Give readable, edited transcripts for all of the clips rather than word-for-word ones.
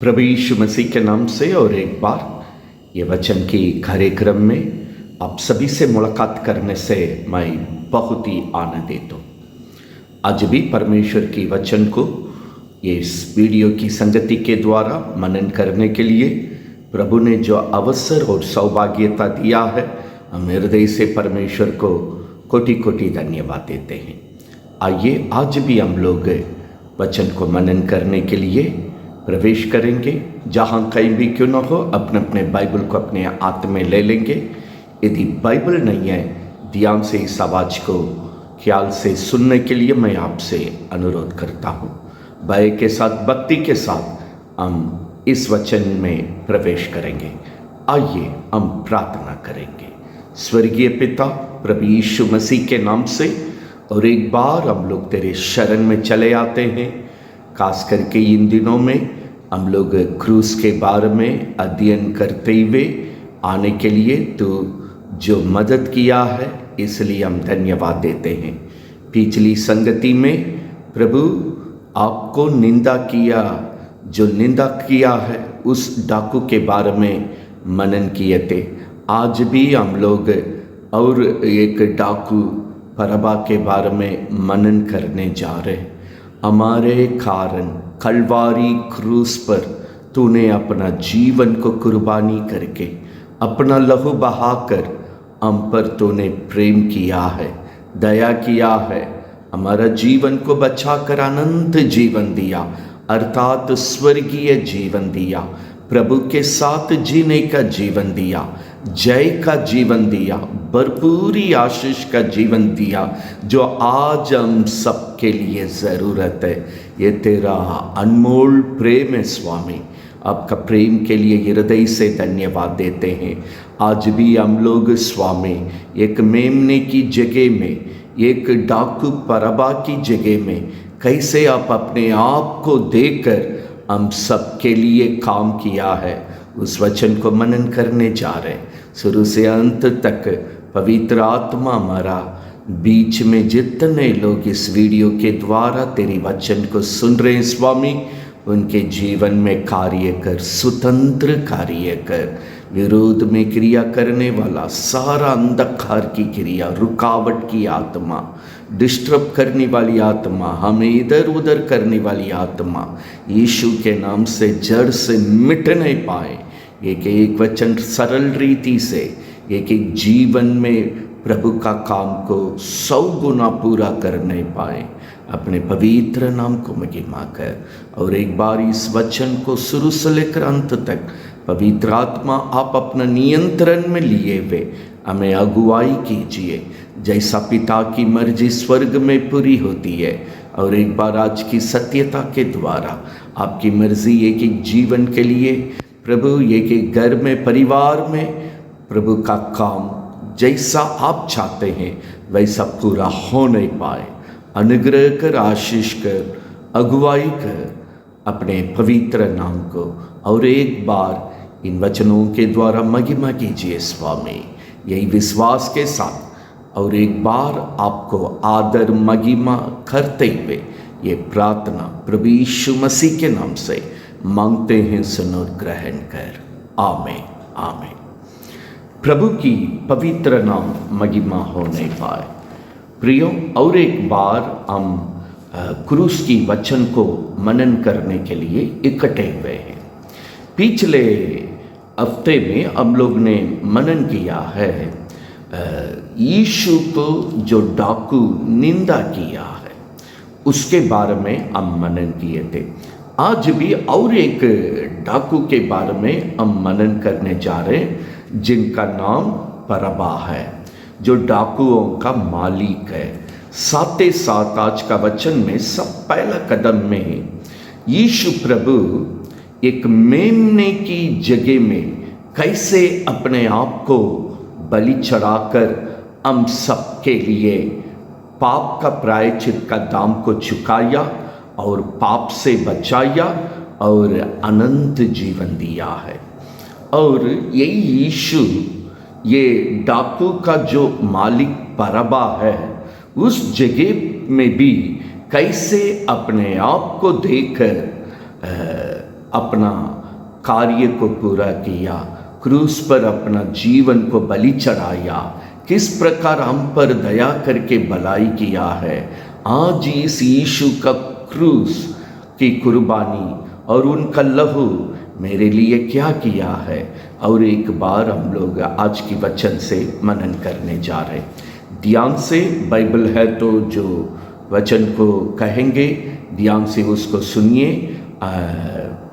प्रभु यीशु मसीह के नाम से और एक बार ये वचन की कार्यक्रम में आप सभी से मुलाकात करने से मैं बहुत ही आनंदित हूँ। आज भी परमेश्वर की वचन को ये इस वीडियो की संगति के द्वारा मनन करने के लिए प्रभु ने जो अवसर और सौभाग्यता दिया है, हम हृदय से परमेश्वर को कोटि कोटि धन्यवाद देते हैं। आइए आज भी हम लोग वचन को मनन करने के लिए प्रवेश करेंगे। जहाँ कहीं भी क्यों न हो, अपने अपने बाइबल को अपने हाथ में ले लेंगे। यदि बाइबल नहीं है, ध्यान से इस आवाज़ को ख्याल से सुनने के लिए मैं आपसे अनुरोध करता हूँ। भय के साथ, भक्ति के साथ हम इस वचन में प्रवेश करेंगे। आइए हम प्रार्थना करेंगे। स्वर्गीय पिता, प्रभु यीशु मसीह के नाम से और एक बार हम लोग तेरे शरण में चले आते हैं। खास करके इन दिनों में हम लोग क्रूस के बारे में अध्ययन करते हुए आने के लिए तो जो मदद किया है, इसलिए हम धन्यवाद देते हैं। पिछली संगति में प्रभु आपको निंदा किया, जो निंदा किया है उस डाकू के बारे में मनन किए थे। आज भी हम लोग और एक डाकू बरअब्बा के बारे में मनन करने जा रहे हैं। हमारे कारण कलवारी क्रूस पर तूने अपना जीवन को कुर्बानी करके, अपना लहू बहाकर हम पर तूने प्रेम किया है, दया किया है, हमारा जीवन को बचाकर अनंत जीवन दिया, अर्थात स्वर्गीय जीवन दिया, प्रभु के साथ जीने का जीवन दिया, जय का जीवन दिया, भरपूरी आशीष का जीवन दिया, जो आज हम सबके लिए ज़रूरत है। ये तेरा अनमोल प्रेम है स्वामी। आपका प्रेम के लिए हृदय से धन्यवाद देते हैं। आज भी हम लोग स्वामी एक मेमने की जगह में, एक डाकू बरअब्बा की जगह में कैसे आप अपने आप को देकर हम सबके लिए काम किया है, उस वचन को मनन करने जा रहे हैं। शुरू से अंत तक पवित्र आत्मा हमारा बीच में जितने लोग इस वीडियो के द्वारा तेरी वचन को सुन रहे हैं स्वामी, उनके जीवन में कार्य कर, स्वतंत्र कार्य कर। विरोध में क्रिया करने वाला सारा अंधकार की क्रिया, रुकावट की आत्मा, डिस्टर्ब करने वाली आत्मा, हमें इधर उधर करने वाली आत्मा, यीशु के नाम से जड़ से मिट नहीं पाए। एक एक वचन सरल रीति से एक एक जीवन में प्रभु का काम को 100 गुना पूरा कर नहीं पाए। अपने पवित्र नाम को महिमा कर। और एक बार इस वचन को शुरू से लेकर अंत तक पवित्र आत्मा आप अपना नियंत्रण में लिए हुए हमें अगुवाई कीजिए। जैसा पिता की मर्जी स्वर्ग में पूरी होती है, और एक बार आज की सत्यता के द्वारा आपकी मर्जी एक एक जीवन के लिए प्रभु, एक एक घर में, परिवार में प्रभु का काम जैसा आप चाहते हैं वैसा पूरा हो नहीं पाए। अनुग्रह कर, आशीष कर, अगुवाई कर अपने पवित्र नाम को। और एक बार इन वचनों के द्वारा महिमा कीजिए स्वामी, यही विश्वास के साथ। और एक बार आपको आदर महिमा करते हुए ये प्रार्थना प्रभु यीशु मसीह के नाम से मांगते हैं, सुन और ग्रहण कर। आमीन आमीन। प्रभु की पवित्र नाम महिमा होने पाए। प्रियो, और एक बार हम क्रूस की वचन को मनन करने के लिए इकट्ठे हुए हैं। पिछले हफ्ते में हम लोग ने मनन किया है यीशु को जो डाकू निंदा किया है उसके बारे में हम मनन किए थे। आज भी और एक डाकू के बारे में हम मनन करने जा रहे हैं, जिनका नाम बरअब्बा है, जो डाकुओं का मालिक है। साथ ही साथ आज का वचन में सब पहला कदम में यीशु प्रभु एक मेमने की जगह में कैसे अपने आप को बलि चढ़ाकर हम सबके लिए पाप का प्रायश्चित का दाम को चुकाया और पाप से बचाया और अनंत जीवन दिया है। और यही यीशु, ये डाकू का जो मालिक बरअब्बा है, उस जगह में भी कैसे अपने आप को देकर अपना कार्य को पूरा किया, क्रूस पर अपना जीवन को बलि चढ़ाया, किस प्रकार हम पर दया करके भलाई किया है। आज इस यीशु का क्रूस की कुर्बानी और उनका लहू मेरे लिए क्या किया है, और एक बार हम लोग आज की वचन से मनन करने जा रहे। ध्यान से बाइबल है तो जो वचन को कहेंगे ध्यान से उसको सुनिए।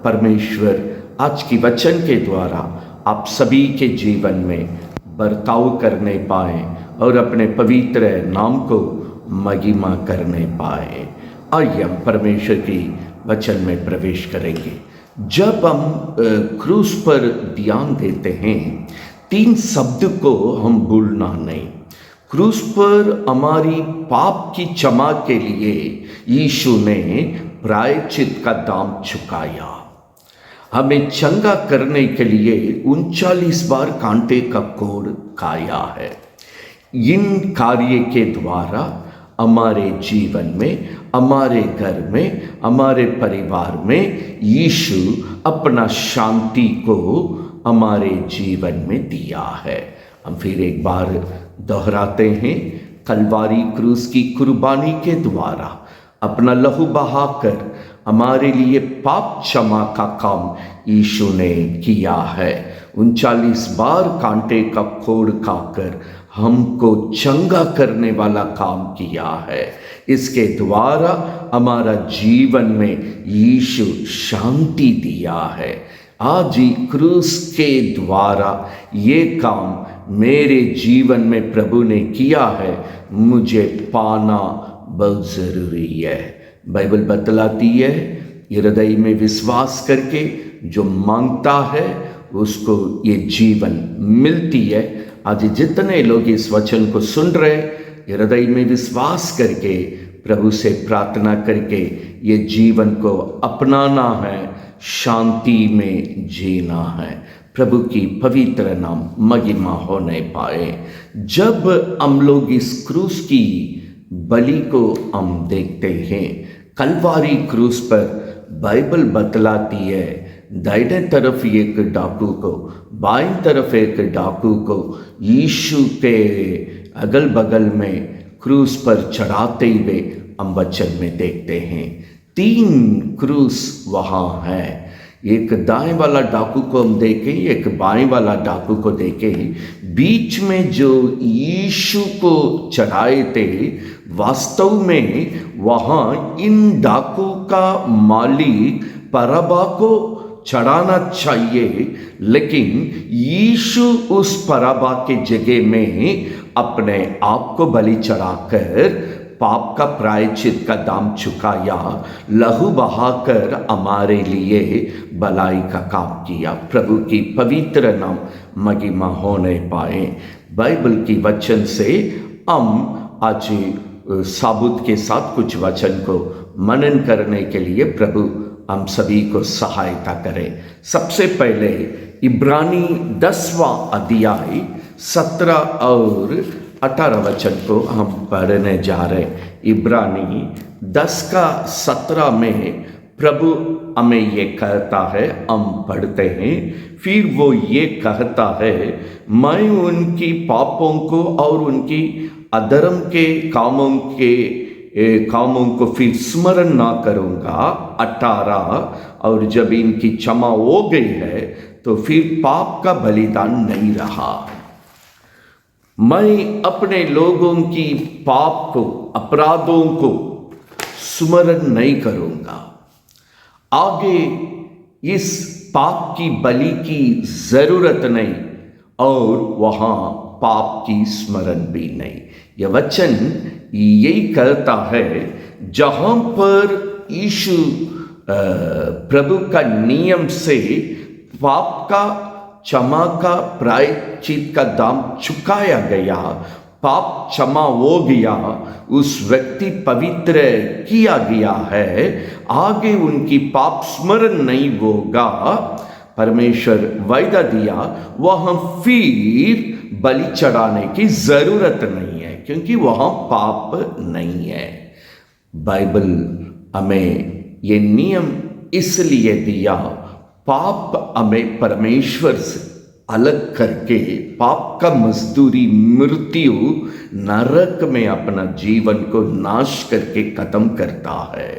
परमेश्वर आज की वचन के द्वारा आप सभी के जीवन में बर्ताव करने पाए और अपने पवित्र नाम को महिमा करने पाए। आइए हम परमेश्वर की वचन में प्रवेश करेंगे। जब हम क्रूस पर ध्यान देते हैं, 3 शब्द को हम भूलना नहीं। क्रूस पर हमारी पाप की क्षमा के लिए यीशु ने प्रायश्चित का दाम चुकाया। हमें चंगा करने के लिए 39 बार कांटे का कोड़ खाया है। इन कार्य के द्वारा हमारे जीवन में, हमारे घर में, हमारे परिवार में यीशु अपना शांति को हमारे जीवन में दिया है। हम फिर एक बार दोहराते हैं, कलवारी क्रूस की कुर्बानी के द्वारा अपना लहू बहाकर हमारे लिए पाप क्षमा का काम यीशु ने किया है। 39 बार कांटे का कोड़ खाकर हमको चंगा करने वाला काम किया है। इसके द्वारा हमारा जीवन में यीशु शांति दिया है। आज ही क्रूस के द्वारा ये काम मेरे जीवन में प्रभु ने किया है, मुझे पाना बहुत ज़रूरी है। बाइबल बतलाती है, हृदय में विश्वास करके जो मांगता है उसको ये जीवन मिलती है। आज जितने लोग इस वचन को सुन रहे, हृदय में विश्वास करके प्रभु से प्रार्थना करके ये जीवन को अपनाना है, शांति में जीना है। प्रभु की पवित्र नाम महिमा होने पाए। जब हम लोग इस क्रूस की बलि को हम देखते हैं, कलवारी क्रूस पर बाइबल बतलाती है, दाहिने तरफ एक डाकू को, बाईं तरफ एक डाकू को यीशु के अगल बगल में क्रूस पर चढ़ाते हुए हम वचन में देखते हैं। 3 क्रूस वहाँ है। एक दाएं वाला डाकू को हम देखें, एक बाएं वाला डाकू को देखें। बीच में जो यीशु को चढ़ाए थे, वास्तव में वहाँ इन डाकू का मालिक बरअब्बा को चढ़ाना चाहिए, लेकिन यीशु उस बरअब्बा के जगह में अपने आप को बलि चढ़ाकर पाप का प्रायश्चित का दाम चुकाया, लहू बहाकर हमारे लिए भलाई का काम किया। प्रभु की पवित्र नाम महिमा होने पाए। बाइबल की वचन से हम आज साबुत के साथ कुछ वचन को मनन करने के लिए प्रभु हम सभी को सहायता करें। सबसे पहले इब्रानी 10वां अध्याय 17 और 18 वचन को हम पढ़ने जा रहे। इब्रानी 10 का 17 में प्रभु हमें ये कहता है, हम पढ़ते हैं। फिर वो ये कहता है, मैं उनकी पापों को और उनकी अधर्म के कामों को फिर स्मरण ना करूँगा। 18 और जब इनकी क्षमा हो गई है तो फिर पाप का बलिदान नहीं रहा। मैं अपने लोगों की पाप को, अपराधों को स्मरण नहीं करूँगा। आगे इस पाप की बलि की ज़रूरत नहीं और वहाँ पाप की स्मरण भी नहीं। यह वचन यही कहता है, जहाँ पर यीशु प्रभु का नियम से पाप का क्षमा का प्रायश्चित का दाम चुकाया गया, पाप क्षमा हो गया, उस व्यक्ति पवित्र किया गया है, आगे उनकी पाप स्मरण नहीं होगा। परमेश्वर वायदा दिया, वहाँ फिर बलि चढ़ाने की ज़रूरत नहीं है, क्योंकि वहाँ पाप नहीं है। बाइबल हमें ये नियम इसलिए दिया पाप हमें परमेश्वर से अलग करके पाप का मजदूरी मृत्यु नरक में अपना जीवन को नाश करके खत्म करता है।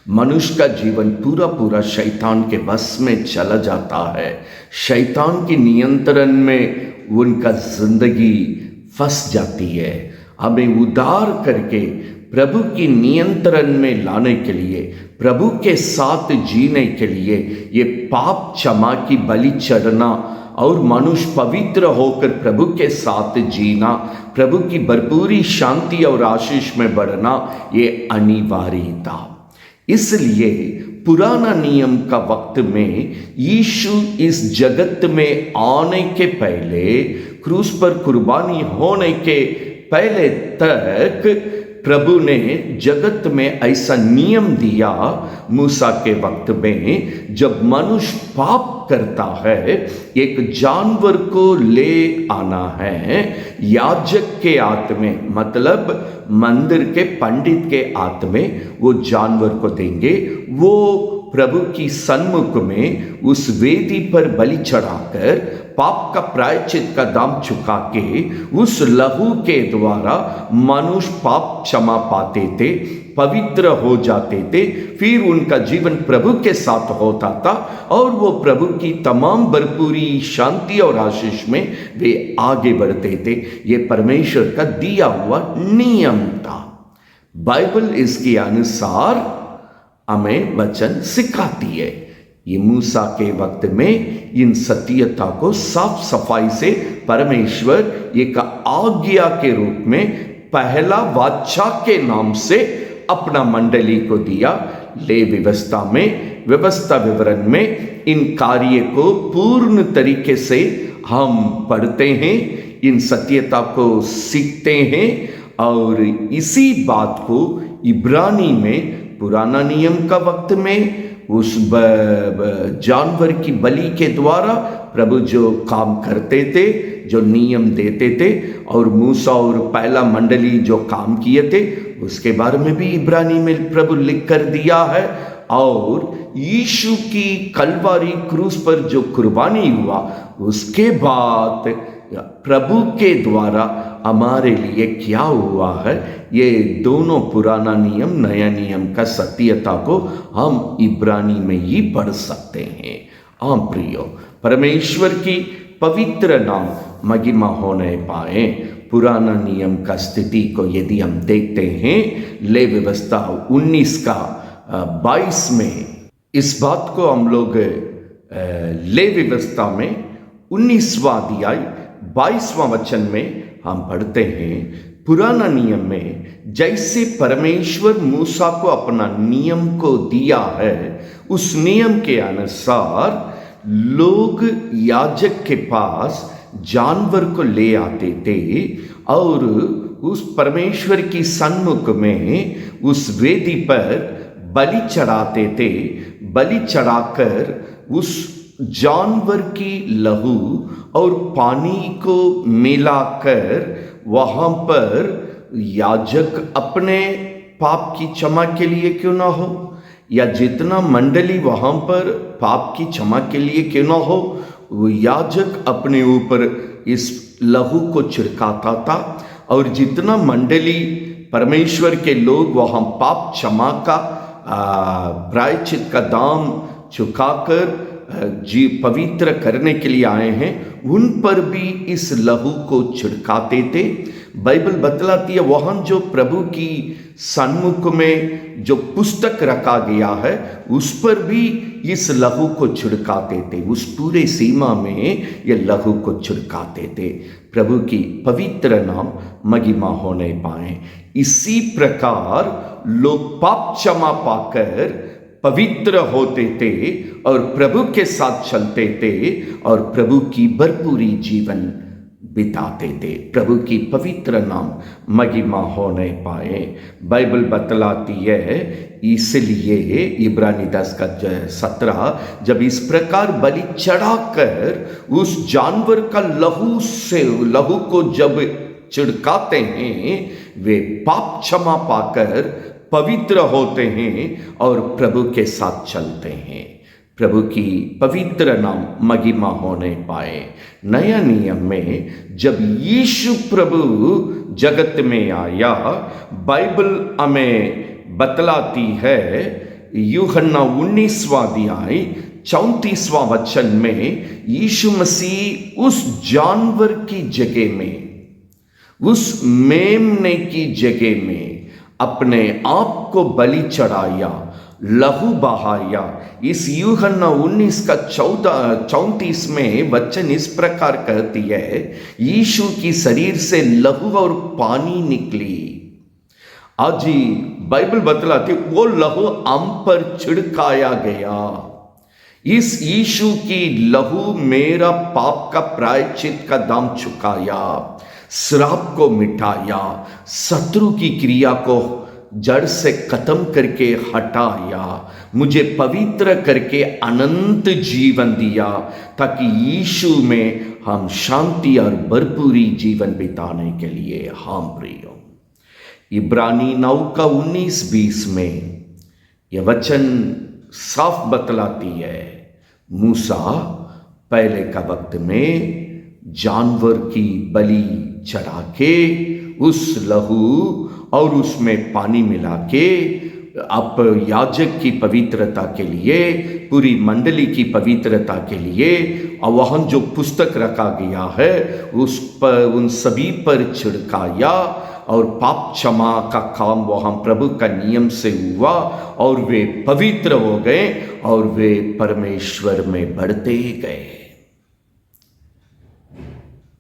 मनुष्य का जीवन पूरा पूरा शैतान के वश में चला जाता है। शैतान के नियंत्रण में उनका जिंदगी फंस जाती है। हमें उद्धार करके प्रभु की नियंत्रण में लाने के लिए, प्रभु के साथ जीने के लिए ये पाप क्षमा की बलि चढ़ना और मनुष्य पवित्र होकर प्रभु के साथ जीना, प्रभु की भरपूरी शांति और आशीष में बढ़ना, ये अनिवार्य था। इसलिए पुराना नियम का वक्त में यीशु इस जगत में आने के पहले, क्रूस पर कुर्बानी होने के पहले तक प्रभु ने जगत में ऐसा नियम दिया मूसा के वक्त में, जब मनुष्य पाप करता है एक जानवर को ले आना है। याजक के हाथ में, मतलब मंदिर के पंडित के हाथ में वो जानवर को देंगे। वो प्रभु की सन्मुख में उस वेदी पर बलि चढ़ाकर पाप का प्रायश्चित का दाम चुका के उस लहू के द्वारा मनुष्य पाप क्षमा पाते थे, पवित्र हो जाते थे। फिर उनका जीवन प्रभु के साथ होता था और वो प्रभु की तमाम भरपूरी शांति और आशीष में वे आगे बढ़ते थे। ये परमेश्वर का दिया हुआ नियम था। बाइबल इसके अनुसार हमें वचन सिखाती है। ये मूसा के वक्त में इन सत्यता को साफ सफाई से परमेश्वर एक आज्ञा के रूप में पहला वाचा के नाम से अपना मंडली को दिया। ले व्यवस्था में, व्यवस्था विवरण में इन कार्य को पूर्ण तरीके से हम पढ़ते हैं, इन सत्यता को सीखते हैं और इसी बात को इब्रानी में पुराना नियम का वक्त में उस जानवर की बलि के द्वारा प्रभु जो काम करते थे, जो नियम देते थे, और मूसा और पहला मंडली जो काम किए थे, उसके बारे में भी इब्रानी में प्रभु लिख कर दिया है। और यीशु की कलवारी क्रूस पर जो कुर्बानी हुआ, उसके बाद प्रभु के द्वारा हमारे लिए क्या हुआ है, ये दोनों पुराना नियम नया नियम का सत्यता को हम इब्रानी में ही पढ़ सकते हैं। हाँ प्रियो, परमेश्वर की पवित्र नाम महिमा होने पाए। पुराना नियम का स्थिति को यदि हम देखते हैं, ले व्यवस्था 19 का 22 में इस बात को हम लोग ले व्यवस्था में 19वां अध्याय 22वां वचन में हम पढ़ते हैं, पुराना नियम में जैसे परमेश्वर मूसा को अपना नियम को दिया है, उस नियम के अनुसार लोग याजक के पास जानवर को ले आते थे और उस परमेश्वर की सन्मुख में उस वेदी पर बलि चढ़ाते थे। बलि चढ़ाकर उस जानवर की लहू और पानी को मिलाकर वहाँ पर याजक अपने पाप की क्षमा के लिए क्यों ना हो, या जितना मंडली वहाँ पर पाप की क्षमा के लिए क्यों ना हो, वो याजक अपने ऊपर इस लहू को छिड़काता था। और जितना मंडली परमेश्वर के लोग वहाँ पाप क्षमा का प्रायश्चित का दाम चुकाकर जी पवित्र करने के लिए आए हैं, उन पर भी इस लहू को छिड़काते थे। बाइबल बतलाती है वहाँ जो प्रभु की सन्मुख में जो पुस्तक रखा गया है, उस पर भी इस लहू को छिड़काते थे। उस पूरे सीमा में ये लहू को छिड़काते थे। प्रभु की पवित्र नाम महिमा होने पाए। इसी प्रकार लोग पाप क्षमा पाकर पवित्र होते थे और प्रभु के साथ चलते थे और प्रभु की भरपूरी जीवन बिताते थे। प्रभु की पवित्र नाम महिमा होने पाए। बाइबल बतलाती है, इसलिए इब्रानी 10 का 17, जब इस प्रकार बलि चढ़ाकर उस जानवर का लहू को जब छिड़काते हैं, वे पाप क्षमा पाकर पवित्र होते हैं और प्रभु के साथ चलते हैं। प्रभु की पवित्र नाम महिमा होने पाए। नया नियम में जब यीशु प्रभु जगत में आया, बाइबल हमें बतलाती है, यूहन्ना 19वां अध्याय 34वां वचन में, यीशु मसीह उस जानवर की जगह में, उस मेमने की जगह में अपने आप को बलि चढ़ाया, लहू बहाया। इस यूहन्ना 19 का 34 में वचन इस प्रकार कहती है, यीशु की शरीर से लहू और पानी निकली। आज ही बाइबल बतलाती वो लहू हम पर छिड़काया गया। इस यीशु की लहू मेरा पाप का प्रायश्चित का दाम चुकाया, श्राप को मिटाया, शत्रु की क्रिया को जड़ से खत्म करके हटाया, मुझे पवित्र करके अनंत जीवन दिया, ताकि यीशु में हम शांति और भरपूरी जीवन बिताने के लिए हम प्रियो। इब्रानी 9 का 19-20 में यह वचन साफ बतलाती है, मूसा पहले का वक्त में जानवर की बलि चढ़ा के उस लहू और उसमें पानी मिला के आप याजक की पवित्रता के लिए, पूरी मंडली की पवित्रता के लिए, और वहाँ जो पुस्तक रखा गया है उस पर, उन सभी पर छिड़काया, और पाप क्षमा का काम वहाँ प्रभु का नियम से हुआ, और वे पवित्र हो गए और वे परमेश्वर में बढ़ते गए।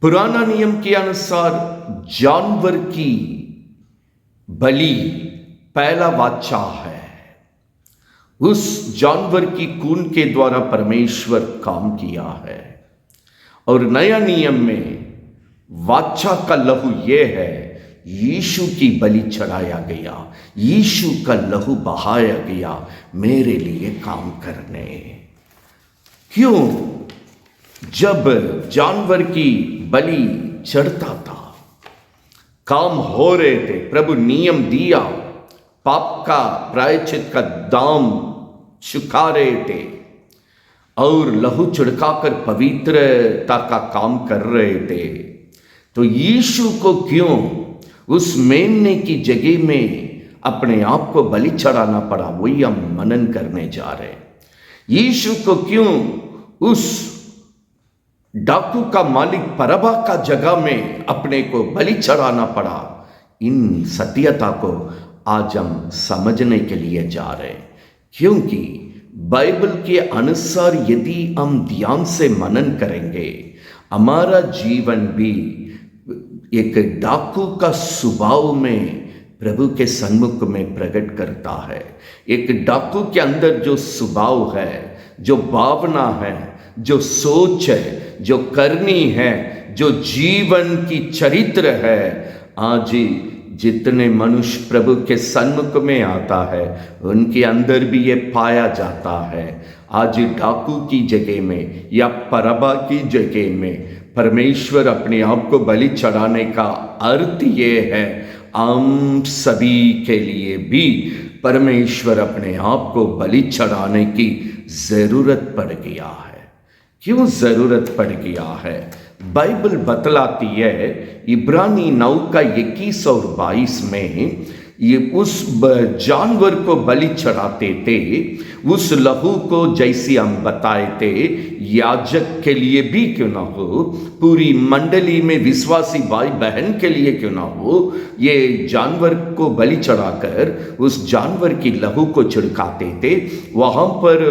पुराना नियम के अनुसार जानवर की बलि पहला वाचा है, उस जानवर की खून के द्वारा परमेश्वर काम किया है। और नया नियम में वाचा का लहू यह है, यीशु की बलि चढ़ाया गया, यीशु का लहू बहाया गया मेरे लिए काम करने। क्यों? जब जानवर की बलि चढ़ता था, काम हो रहे थे, प्रभु नियम दिया, पाप का प्रायश्चित का दाम चुका रहे थे, और लहू छिड़काकर पवित्रता का काम कर रहे थे, तो यीशु को क्यों उस मेमने की जगह में अपने आप को बलि चढ़ाना पड़ा? वही हम मनन करने जा रहे हैं। यीशु को क्यों उस डाकू का मालिक परबा का जगह में अपने को बलि चढ़ाना पड़ा? इन सत्यता को आज हम समझने के लिए जा रहे हैं, क्योंकि बाइबल के अनुसार यदि हम ध्यान से मनन करेंगे, हमारा जीवन भी एक डाकू का स्वभाव में प्रभु के सन्मुख में प्रकट करता है। एक डाकू के अंदर जो स्वभाव है, जो भावना है, जो सोच है, जो करनी है, जो जीवन की चरित्र है, आज जितने मनुष्य प्रभु के सन्मुख में आता है उनके अंदर भी ये पाया जाता है। आज डाकू की जगह में या परबा की जगह में परमेश्वर अपने आप को बलि चढ़ाने का अर्थ ये है, हम सभी के लिए भी परमेश्वर अपने आप को बलि चढ़ाने की जरूरत पड़ गया है। क्यों जरूरत पड़ गया है? बाइबल बतलाती है, इब्रानी 9 का 21 और 22 में, ये उस जानवर को बलि चढ़ाते थे, उस लहू को जैसे हम बताए थे, याजक के लिए भी क्यों ना हो, पूरी मंडली में विश्वासी भाई बहन के लिए क्यों ना हो, ये जानवर को बलि चढ़ाकर उस जानवर की लहू को छिड़काते थे। वहाँ पर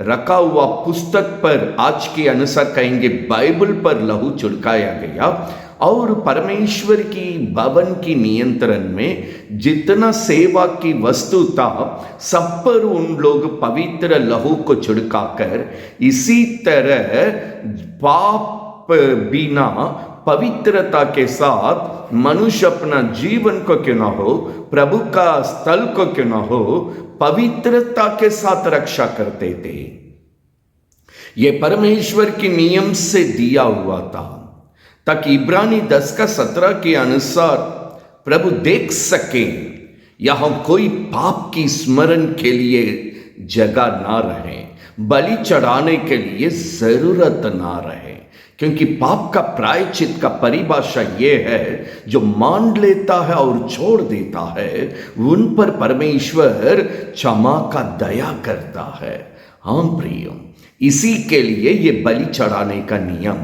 रखा हुआ पुस्तक पर, आज के अनुसार कहेंगे बाइबल पर लहू छिड़काया गया, और परमेश्वर की भवन की नियंत्रण में जितना सेवा की वस्तु था सब पर उन लोग पवित्र लहू को छिड़काकर, इसी तरह पाप बिना पवित्रता के साथ मनुष्य अपना जीवन को क्यों ना हो, प्रभु का स्थल को क्यों ना हो, पवित्रता के साथ रक्षा करते थे। ये परमेश्वर के नियम से दिया हुआ था, ताकि इब्रानी 10 का 17 के अनुसार प्रभु देख सके यहाँ कोई पाप की स्मरण के लिए जगह ना रहे, बलि चढ़ाने के लिए जरूरत ना रहे, क्योंकि पाप का प्रायश्चित का परिभाषा ये है, जो मान लेता है और छोड़ देता है उन पर परमेश्वर क्षमा का दया करता है। हाँ प्रियो, इसी के लिए ये बलि चढ़ाने का नियम,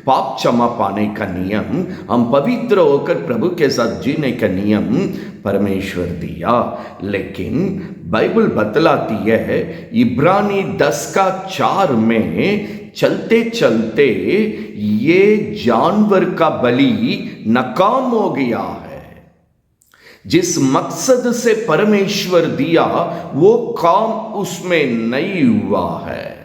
पाप क्षमा पाने का नियम, हम पवित्र होकर प्रभु के साथ जीने का नियम परमेश्वर दिया। लेकिन बाइबल बतलाती है इब्रानी 10:4 में चलते चलते ये जानवर का बलि नाकाम हो गया है। जिस मकसद से परमेश्वर दिया वो काम उसमें नहीं हुआ है।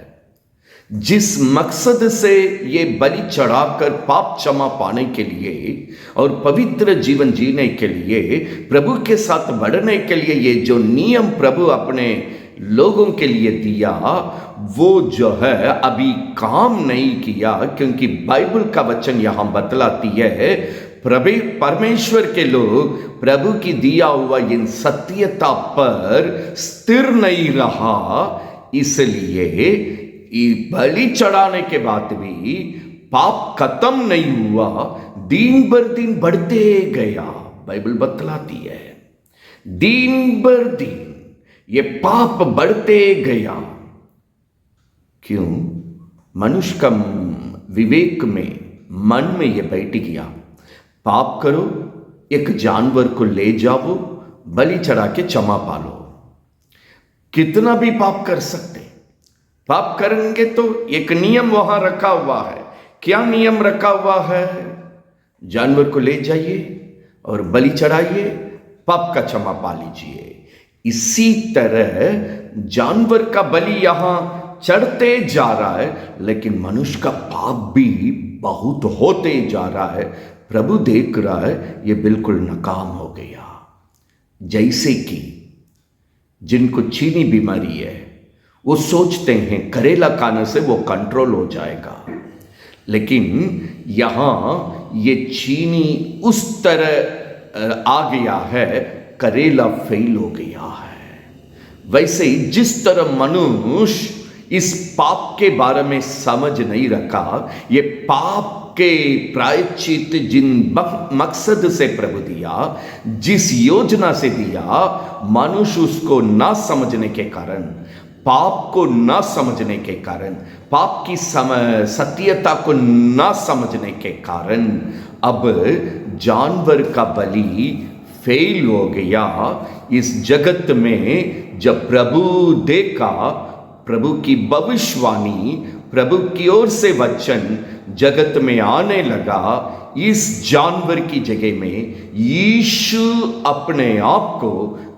जिस मकसद से ये बलि चढ़ाकर पाप क्षमा पाने के लिए और पवित्र जीवन जीने के लिए, प्रभु के साथ बढ़ने के लिए ये जो नियम प्रभु अपने लोगों के लिए दिया, वो जो है अभी काम नहीं किया। क्योंकि बाइबल का वचन यहां बतलाती है परमेश्वर के लोग प्रभु की दिया हुआ इन सत्यता पर स्थिर नहीं रहा, इसलिए बलि चढ़ाने के बाद भी पाप खत्म नहीं हुआ, दिन बर दिन बढ़ते गया। बाइबल बतलाती है दिन बर दिन ये पाप बढ़ते गया। क्यों? मनुष्य का विवेक में, मन में ये बैठ गया, पाप करो, एक जानवर को ले जाओ, बलि चढ़ा के क्षमा पालो। कितना भी पाप कर सकते, पाप करेंगे तो एक नियम वहां रखा हुआ है। क्या नियम रखा हुआ है? जानवर को ले जाइए और बलि चढ़ाइए, पाप का क्षमा पा लीजिए। इसी तरह जानवर का बलि यहां चढ़ते जा रहा है, लेकिन मनुष्य का पाप भी बहुत होते जा रहा है। प्रभु देख रहा है ये बिल्कुल नाकाम हो गया। जैसे कि जिनको चीनी बीमारी है, वो सोचते हैं करेला खाने से वो कंट्रोल हो जाएगा, लेकिन यहां ये चीनी उस तरह आ गया है, करेला फेल हो गया है। वैसे ही जिस तरह मनुष्य इस पाप के बारे में समझ नहीं रखा, ये पाप के प्रायश्चित जिन मकसद से प्रभु दिया, जिस योजना से दिया, मनुष्य उसको ना समझने के कारण, पाप को ना समझने के कारण, पाप की सत्यता को ना समझने के कारण अब जानवर का बलि फेल हो गया। इस जगत में जब प्रभु देखा, प्रभु की भविष्यवाणी, प्रभु की ओर से वचन जगत में आने लगा, इस जानवर की जगह में यीशु अपने आप को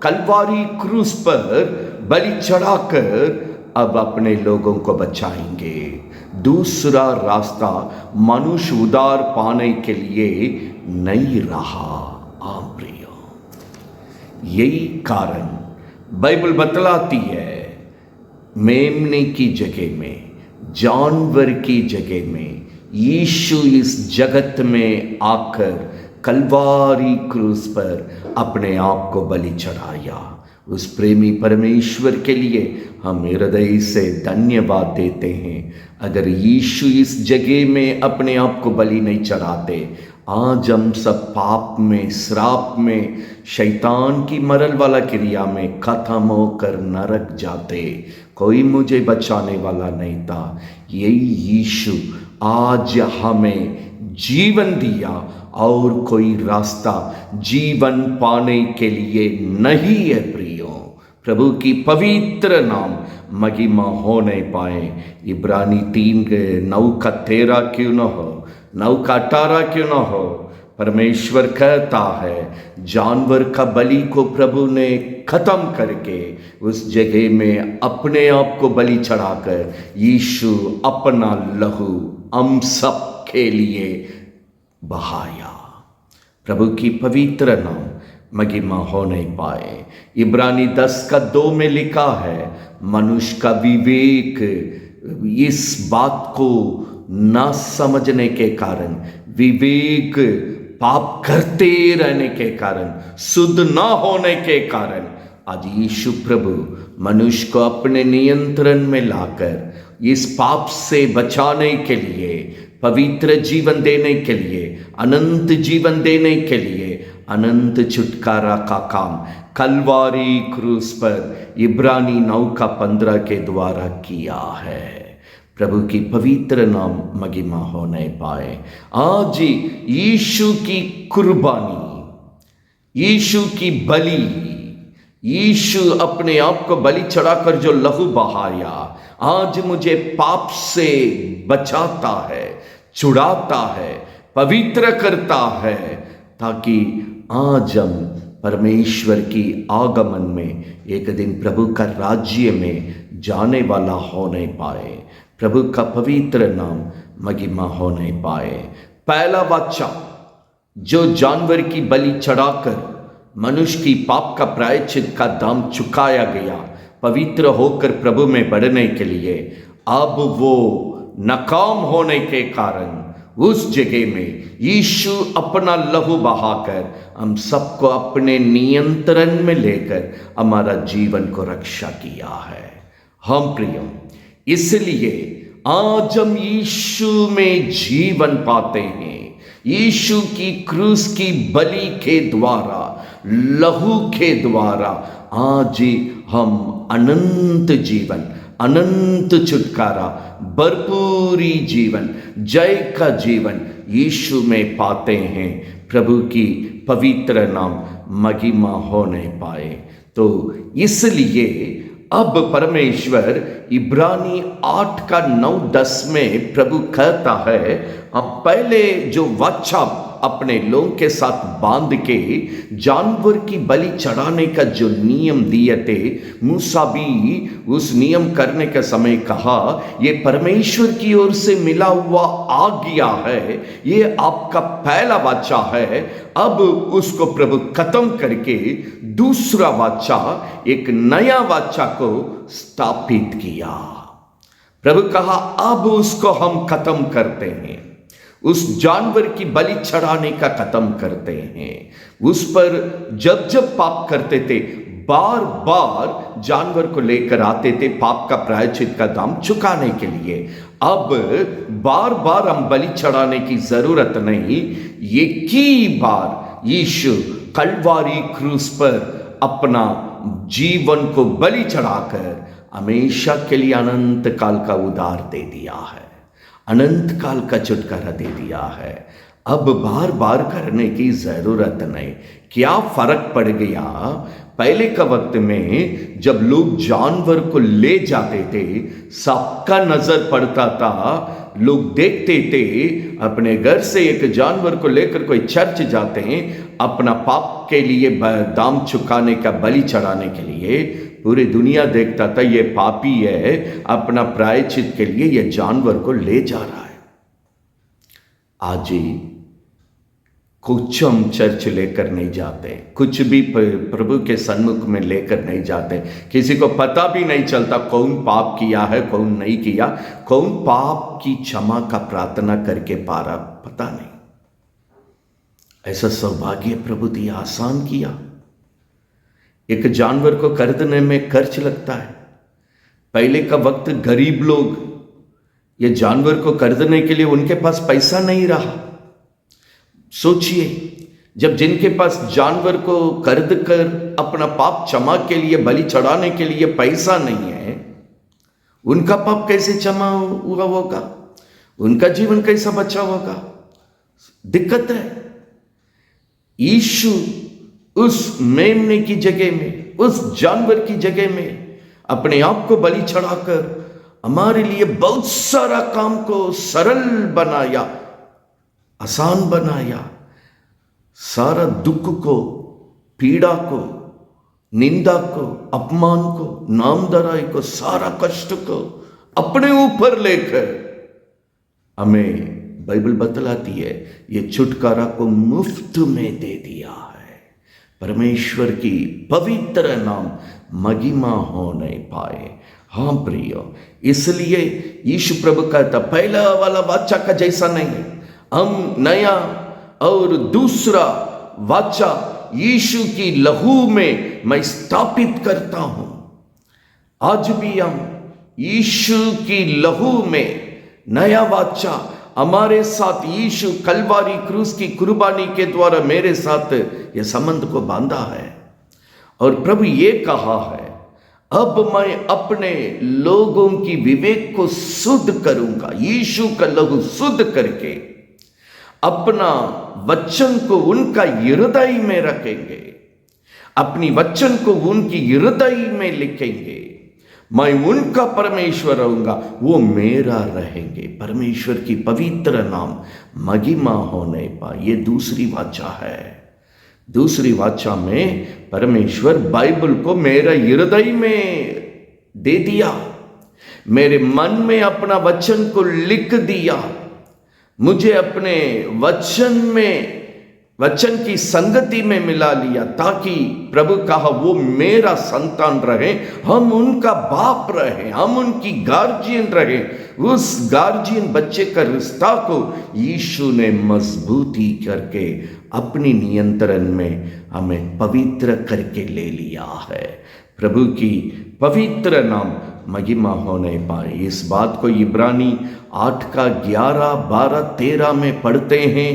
कलवारी क्रूस पर बलि चढ़ाकर अब अपने लोगों को बचाएंगे। दूसरा रास्ता मनुष्य उद्धार पाने के लिए नहीं रहा। आम प्रियो, यही कारण बाइबल बतलाती है, मेमने की जगह में, जानवर की जगह में यीशु इस जगत में आकर कलवारी क्रूस पर अपने आप को बलि चढ़ाया। उस प्रेमी परमेश्वर के लिए हम हृदय से धन्यवाद देते हैं। अगर यीशु इस जगह में अपने आप को बलि नहीं चढ़ाते, आज हम सब पाप में, श्राप में, शैतान की मरल वाला क्रिया में खत्म होकर नरक जाते। कोई मुझे बचाने वाला नहीं था। यही यीशु आज हमें जीवन दिया, और कोई रास्ता जीवन पाने के लिए नहीं है। प्रियो, प्रभु की पवित्र नाम महिमा होने पाए। इब्रानी 3:9-13 क्यों न हो, 9-18 क्यों न हो, परमेश्वर कहता है जानवर का बलि को प्रभु ने खत्म करके उस जगह में अपने आप को बलि चढ़ाकर यीशु अपना लहू हम सब के लिए बहाया। प्रभु की पवित्र नाम महिमा होने पाए। इब्रानी 10:2 में लिखा है, मनुष्य का विवेक इस बात को ना समझने के कारण, विवेक पाप करते रहने के कारण, शुद्ध ना होने के कारण, आज यीशु प्रभु मनुष्य को अपने नियंत्रण में लाकर इस पाप से बचाने के लिए, पवित्र जीवन देने के लिए, अनंत जीवन देने के लिए, अनंत छुटकारा का काम कलवारी क्रूस पर इब्रानी 9:15 के द्वारा किया है। प्रभु की पवित्र नाम महिमा होने पाए। आज यीशु की कुर्बानी, यीशु की बलि, यीशु अपने आप को बलि चढ़ाकर जो लहू बहाया, आज मुझे पाप से बचाता है, छुड़ाता है, पवित्र करता है, ताकि आज हम परमेश्वर की आगमन में एक दिन प्रभु का राज्य में जाने वाला होने पाए। प्रभु का पवित्र नाम महिमा होने पाए। पहला वाचा जो जानवर की बलि चढ़ाकर मनुष्य की पाप का प्रायश्चित का दाम चुकाया गया, पवित्र होकर प्रभु में बढ़ने के लिए, अब वो नाकाम होने के कारण उस जगह में यीशु अपना लहू बहाकर हम सबको अपने नियंत्रण में लेकर हमारा जीवन को रक्षा किया है। हम प्रियो, इसलिए आज हम यीशु में जीवन पाते हैं। यीशु की क्रूस की बलि के द्वारा, लहू के द्वारा आज हम अनंत जीवन, अनंत छुटकारा, भरपूरी जीवन, जय का जीवन यीशु में पाते हैं। प्रभु की पवित्र नाम महिमा होने पाए। तो इसलिए अब परमेश्वर इब्रानी 8:9-10 में प्रभु कहता है, अब पहले जो वाचा अपने लोगों के साथ बांध के जानवर की बलि चढ़ाने का जो नियम दिए थे, मूसा भी उस नियम करने के समय कहा, ये परमेश्वर की ओर से मिला हुआ आज्ञा है, ये आपका पहला वाचा है। अब उसको प्रभु खत्म करके दूसरा वाचा, एक नया वाचा को स्थापित किया। प्रभु कहा अब उसको हम खत्म करते हैं, उस जानवर की बलि चढ़ाने का खत्म करते हैं। उस पर जब जब पाप करते थे, बार बार जानवर को लेकर आते थे पाप का प्रायश्चित का दाम चुकाने के लिए। अब बार बार हम बलि चढ़ाने की जरूरत नहीं, एक ही बार यीशु कलवारी क्रूस पर अपना जीवन को बलि चढ़ाकर हमेशा के लिए अनंत काल का उद्धार दे दिया है, अनंत काल का छुटकारा दे दिया है। अब बार बार करने की जरूरत नहीं। क्या फर्क पड़ गया? पहले का वक्त में जब लोग जानवर को ले जाते थे, सबका नजर पड़ता था, लोग देखते थे, अपने घर से एक जानवर को लेकर कोई चर्च जाते हैं अपना पाप के लिए दाम चुकाने का, बलि चढ़ाने के लिए, पूरी दुनिया देखता था ये पापी है, अपना प्रायश्चित के लिए ये जानवर को ले जा रहा है। आज ही कुछ हम चर्च लेकर नहीं जाते, कुछ भी प्रभु के सन्मुख में लेकर नहीं जाते। किसी को पता भी नहीं चलता कौन पाप किया है, कौन नहीं किया, कौन पाप की क्षमा का प्रार्थना करके पारा, पता नहीं। ऐसा सौभाग्य प्रभु दिया, आसान किया। एक जानवर को खरीदने में खर्च लगता है। पहले का वक्त गरीब लोग ये जानवर को खरीदने के लिए उनके पास पैसा नहीं रहा। सोचिए, जब जिनके पास जानवर को खरीद कर अपना पाप क्षमा के लिए, बलि चढ़ाने के लिए पैसा नहीं है, उनका पाप कैसे क्षमा हुआ होगा? उनका जीवन कैसा बचा होगा? दिक्कत है। यीशु उस मेमने की जगह में, उस जानवर की जगह में अपने आप को बलि चढ़ाकर हमारे लिए बहुत सारा काम को सरल बनाया, आसान बनाया। सारा दुख को, पीड़ा को, निंदा को, अपमान को, नामधराई को, सारा कष्ट को अपने ऊपर लेकर हमें बाइबल बतलाती है ये छुटकारा को मुफ्त में दे दिया है। परमेश्वर की पवित्र नाम महिमा होने पाए। हाँ प्रियो, इसलिए यीशु प्रभु कहता पहला वाला वाचा का जैसा नहीं, हम नया और दूसरा वाचा यीशु की लहू में मैं स्थापित करता हूं। आज भी हम यीशु की लहू में नया वाचा हमारे साथ यीशु कलवारी क्रूस की कुर्बानी के द्वारा मेरे साथ ये संबंध को बांधा है। और प्रभु ये कहा है, अब मैं अपने लोगों की विवेक को शुद्ध करूंगा। यीशु का लहू शुद्ध करके अपना वचन को उनका हृदय में रखेंगे, अपनी वचन को उनकी हृदय में लिखेंगे। मैं उनका परमेश्वर रहूंगा, वो मेरा रहेंगे। परमेश्वर की पवित्र नाम महिमा होने पाए। ये दूसरी वाचा है। दूसरी वाचा में परमेश्वर बाइबल को मेरे हृदय में दे दिया, मेरे मन में अपना वचन को लिख दिया, मुझे अपने वचन की संगति में मिला लिया, ताकि प्रभु कहा वो मेरा संतान रहे, हम उनका बाप रहे, हम उनकी गार्जियन रहे। उस गार्जियन बच्चे का रिश्ता को यीशु ने मजबूती करके अपनी नियंत्रण में हमें पवित्र करके ले लिया है। प्रभु की पवित्र नाम महिमा होने पाए। इस बात को इब्रानी 8 का 11, 12, 13 में पढ़ते हैं।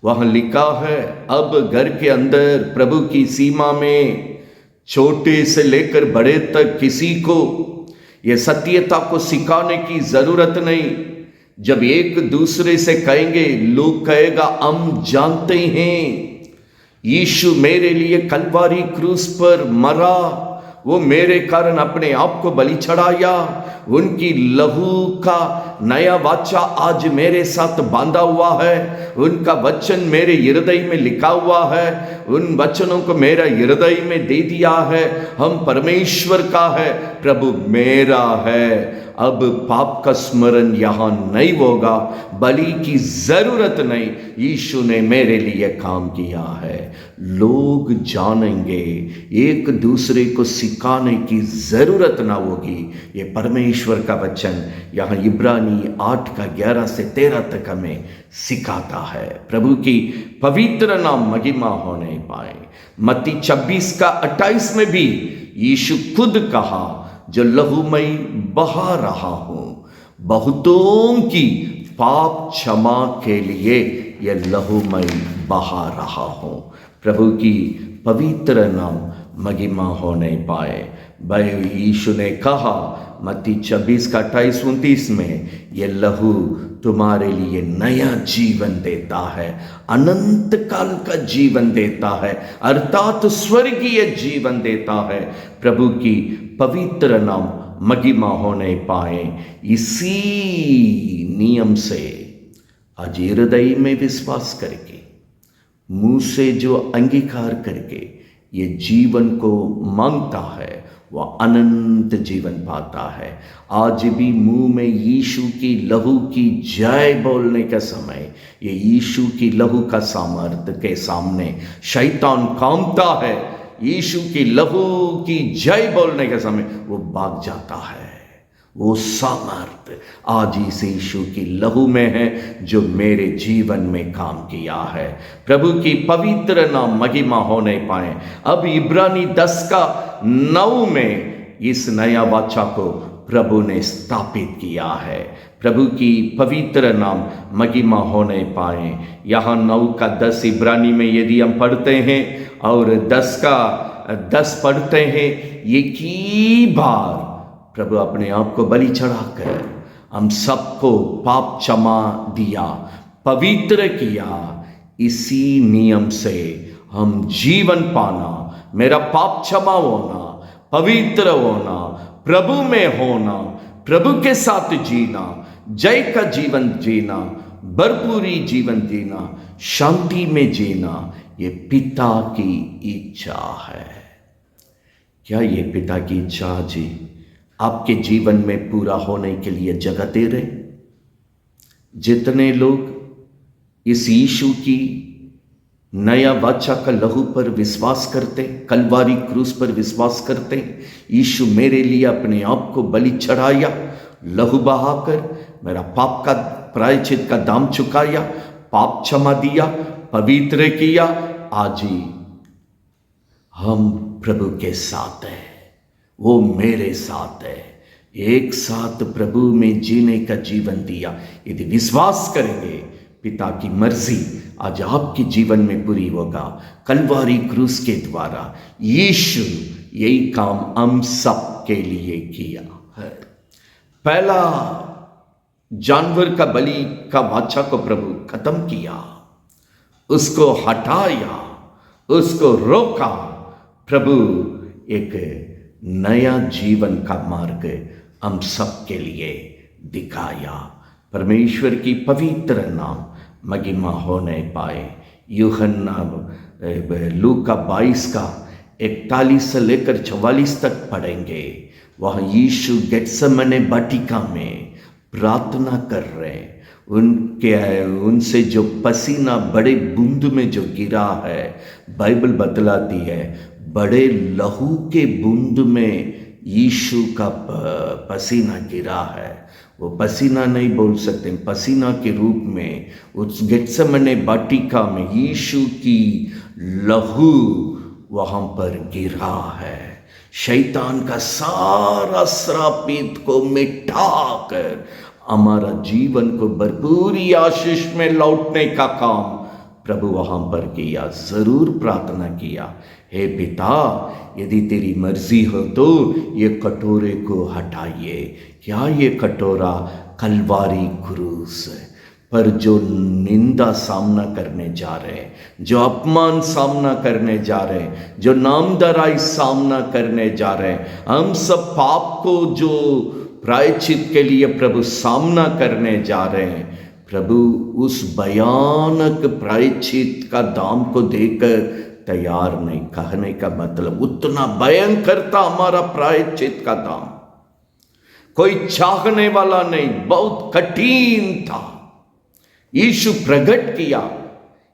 वह लिखा है, अब घर के अंदर प्रभु की सीमा में छोटे से लेकर बड़े तक किसी को यह सत्यता को सिखाने की जरूरत नहीं। जब एक दूसरे से कहेंगे, लोग कहेगा हम जानते हैं यीशु मेरे लिए कलवारी क्रूस पर मरा, वो मेरे कारण अपने आप को बलि चढ़ाया, उनकी लहू का नया वाचा आज मेरे साथ बांधा हुआ है, उनका वचन मेरे हृदय में लिखा हुआ है, उन वचनों को मेरा हृदय में दे दिया है। हम परमेश्वर का है, प्रभु मेरा है। अब पाप का स्मरण यहां नहीं होगा, बलि की जरूरत नहीं, यीशु ने मेरे लिए काम किया है। लोग जानेंगे, एक दूसरे को सिखाने की जरूरत ना होगी। ये परमेश्वर का वचन यहाँ इब्रानी 8 का 11 से 13 तक हमें सिखाता है। प्रभु की पवित्र नाम महिमा होने पाए। मत्ती 26 का 28 में भी यीशु खुद कहा, जो लहू मैं बहा रहा हूं, बहुतों की पाप क्षमा के लिए यह लहू मैं बहा रहा हूं। प्रभु की पवित्र नाम महिमा होने पाए। भाई यीशु ने कहा मत्ती 26 का 28-29 में, यह लहू तुम्हारे लिए नया जीवन देता है, अनंत काल का जीवन देता है, अर्थात स्वर्गीय जीवन देता है। प्रभु की पवित्र नाम महिमा होने पाए। इसी नियम से आज हृदय में विश्वास करके, मुंह से जो अंगीकार करके ये जीवन को मांगता है, वह अनंत जीवन पाता है। आज भी मुंह में यीशु की लहू की जय बोलने का समय, ये यीशु की लहू का सामर्थ्य के सामने शैतान कांपता है। यीशु की लहू की जय बोलने के समय वो भाग जाता है। वो सामर्थ्य आज इस यीशु की लहू में है, जो मेरे जीवन में काम किया है। प्रभु की पवित्र नाम महिमा होने पाए। अब इब्रानी 10 का 9 में इस नया वाचा को प्रभु ने स्थापित किया है। प्रभु की पवित्र नाम महिमा होने पाए। यहाँ 9 का 10 इब्रानी में यदि हम पढ़ते हैं और 10 का 10 पढ़ते हैं, एक ही बार प्रभु अपने आप को बलि चढ़ाकर हम सबको पाप क्षमा दिया, पवित्र किया। इसी नियम से हम जीवन पाना, मेरा पाप क्षमा होना, पवित्र होना, प्रभु में होना, प्रभु के साथ जीना, जय का जीवन जीना, भरपूरी जीवन जीना, शांति में जीना, ये पिता की इच्छा है। क्या ये पिता की इच्छा जी आपके जीवन में पूरा होने के लिए जगह दे रहे? जितने लोग इस यीशु की नया वाचा का लहू पर विश्वास करते, कलवारी क्रूस पर विश्वास करते, यीशु मेरे लिए अपने आप को बलि चढ़ाया, लहू बहाकर मेरा पाप का प्रायश्चित का दाम चुकाया, पाप क्षमा दिया, पवित्र किया। आज ही हम प्रभु के साथ हैं, वो मेरे साथ है। एक साथ प्रभु में जीने का जीवन दिया। यदि विश्वास करेंगे पिता की मर्जी आज आपके जीवन में पूरी होगा। कलवारी क्रूस के द्वारा यीशु यही काम हम सब के लिए किया है। पहला जानवर का बलि का वाचा को प्रभु खत्म किया, उसको हटाया, उसको रोका। प्रभु एक नया जीवन का मार्ग हम सब के लिए दिखाया। परमेश्वर की पवित्र नाम महिमा होने पाए। यूहन्ना लूका 22 का 41 से लेकर 44 तक पढ़ेंगे। वहाँ यीशु गेत्सेमने वाटिका में प्रार्थना कर रहे हैं। उनसे जो पसीना बड़े बूंद में जो गिरा है, बाइबल बतलाती है बड़े लहू के बूंद में यीशु का पसीना गिरा है। वो पसीना नहीं बोल सकते, पसीना के रूप में उस गेत्सेमने वाटिका में यीशु की लहू वहाँ पर गिरा है। शैतान का सारा श्रापित को मिटाकर हमारा जीवन को भरपूरी आशीष में लौटने का काम प्रभु वहाँ पर किया। जरूर प्रार्थना किया, हे पिता यदि तेरी मर्जी हो तो ये कटोरे को हटाइए। क्या ये कटोरा कलवारी क्रूस पर जो निंदा सामना करने जा रहे हैं, जो अपमान सामना करने जा रहे हैं, जो नामधराई सामना करने जा रहे हैं, हम सब पाप को जो प्रायश्चित के लिए प्रभु सामना करने जा रहे हैं, प्रभु उस भयानक प्रायश्चित का दाम को देकर तैयार नहीं। कहने का मतलब उतना भयंकर था हमारा प्रायश्चित का दाम, कोई चाहने वाला नहीं, बहुत कठिन था। यीशु प्रकट किया,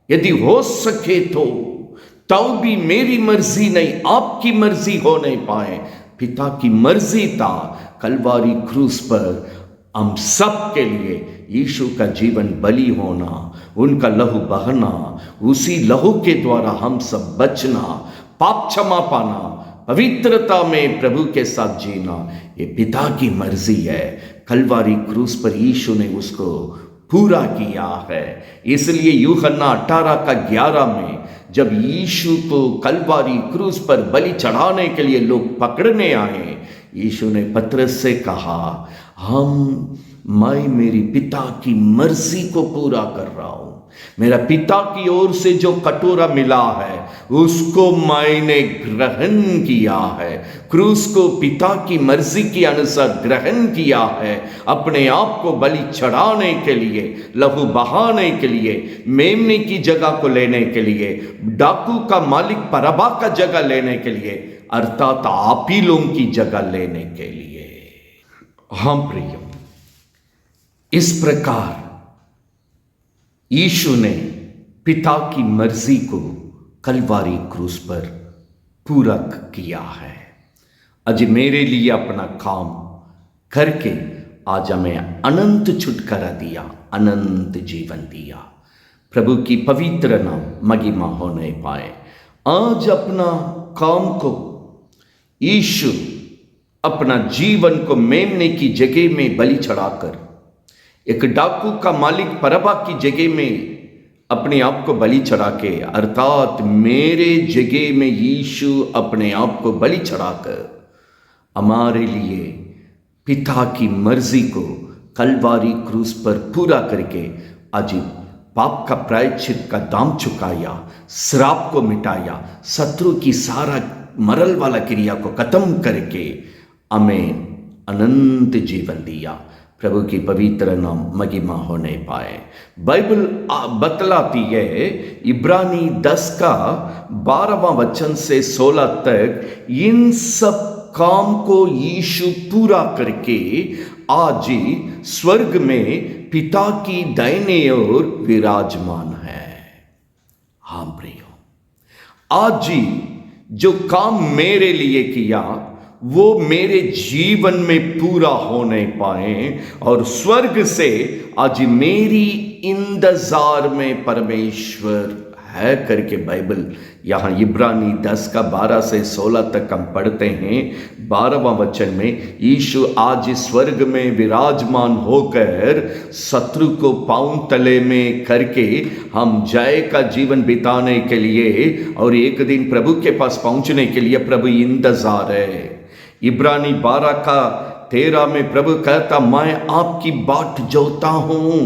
यदि हो सके तो भी मेरी मर्जी नहीं आपकी मर्जी हो नहीं पाए। पिता की मर्जी था कलवारी क्रूस पर हम सब के लिए यीशु का जीवन बलि होना, उनका लहू बहना, उसी लहू के द्वारा हम सब बचना, पाप क्षमा पाना, पवित्रता में प्रभु के साथ जीना, ये पिता की मर्जी है। कलवारी क्रूस पर यीशु ने उसको पूरा किया है। इसलिए यूहन्ना 18 का 11 में जब यीशु को कलवारी क्रूस पर बलि चढ़ाने के लिए लोग पकड़ने आए, यीशु ने पतरस से कहा, मैं मेरी पिता की मर्जी को पूरा कर रहा हूं। मेरा पिता की ओर से जो कटोरा मिला है उसको मैंने ग्रहण किया है। क्रूस को पिता की मर्जी के अनुसार ग्रहण किया है, अपने आप को बलि चढ़ाने के लिए, लहू बहाने के लिए, मेमने की जगह को लेने के लिए, डाकू का मालिक बरअब्बा का जगह लेने के लिए, अर्थात आप ही लोगों की जगह लेने के लिए। हाँ प्रिय, इस प्रकार यीशु ने पिता की मर्जी को कलवारी क्रूस पर पूरा किया है। आज मेरे लिए अपना काम करके आज हमें अनंत छुटकारा दिया, अनंत जीवन दिया। प्रभु की पवित्र नाम महिमा होने पाए। आज अपना काम को यीशु अपना जीवन को मेमने की जगह में बलि चढ़ाकर, एक डाकू का मालिक बरअब्बा की जगह में अपने आप को बलि चढ़ा के, अर्थात मेरे जगह में यीशु अपने आप को बलि चढ़ाकर हमारे लिए पिता की मर्जी को कलवारी क्रूस पर पूरा करके आज पाप का प्रायश्चित का दाम चुकाया, श्राप को मिटाया, शत्रु की सारा मरल वाला क्रिया को खत्म करके हमें अनंत जीवन दिया। प्रभु की पवित्र नाम महिमा होने पाए। बाइबल बतलाती है, इब्रानी 10 का 12वां वचन से 16 तक, इन सब काम को यीशु पूरा करके आज स्वर्ग में पिता की दाहिने ओर विराजमान है। हाँ प्रियो, आज जो काम मेरे लिए किया वो मेरे जीवन में पूरा होने पाए, और स्वर्ग से आज मेरी इंतजार में परमेश्वर है करके बाइबल यहाँ इब्रानी 10 का 12 से 16 तक हम पढ़ते हैं। 12वां वचन में, यीशु आज स्वर्ग में विराजमान होकर शत्रु को पांव तले में करके हम जय का जीवन बिताने के लिए और एक दिन प्रभु के पास पहुंचने के लिए प्रभु इंतजार है। इब्रानी 12 का 13 में प्रभु कहता, मैं आपकी बाट जोता हूं।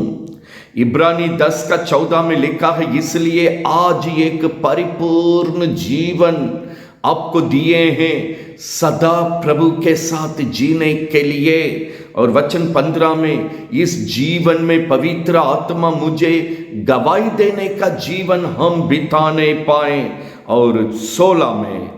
इब्रानी 10 का 14 में लिखा है, इसलिए आज एक परिपूर्ण जीवन आपको दिए हैं सदा प्रभु के साथ जीने के लिए। और वचन 15 में, इस जीवन में पवित्र आत्मा मुझे गवाही देने का जीवन हम बिताने पाए। और 16 में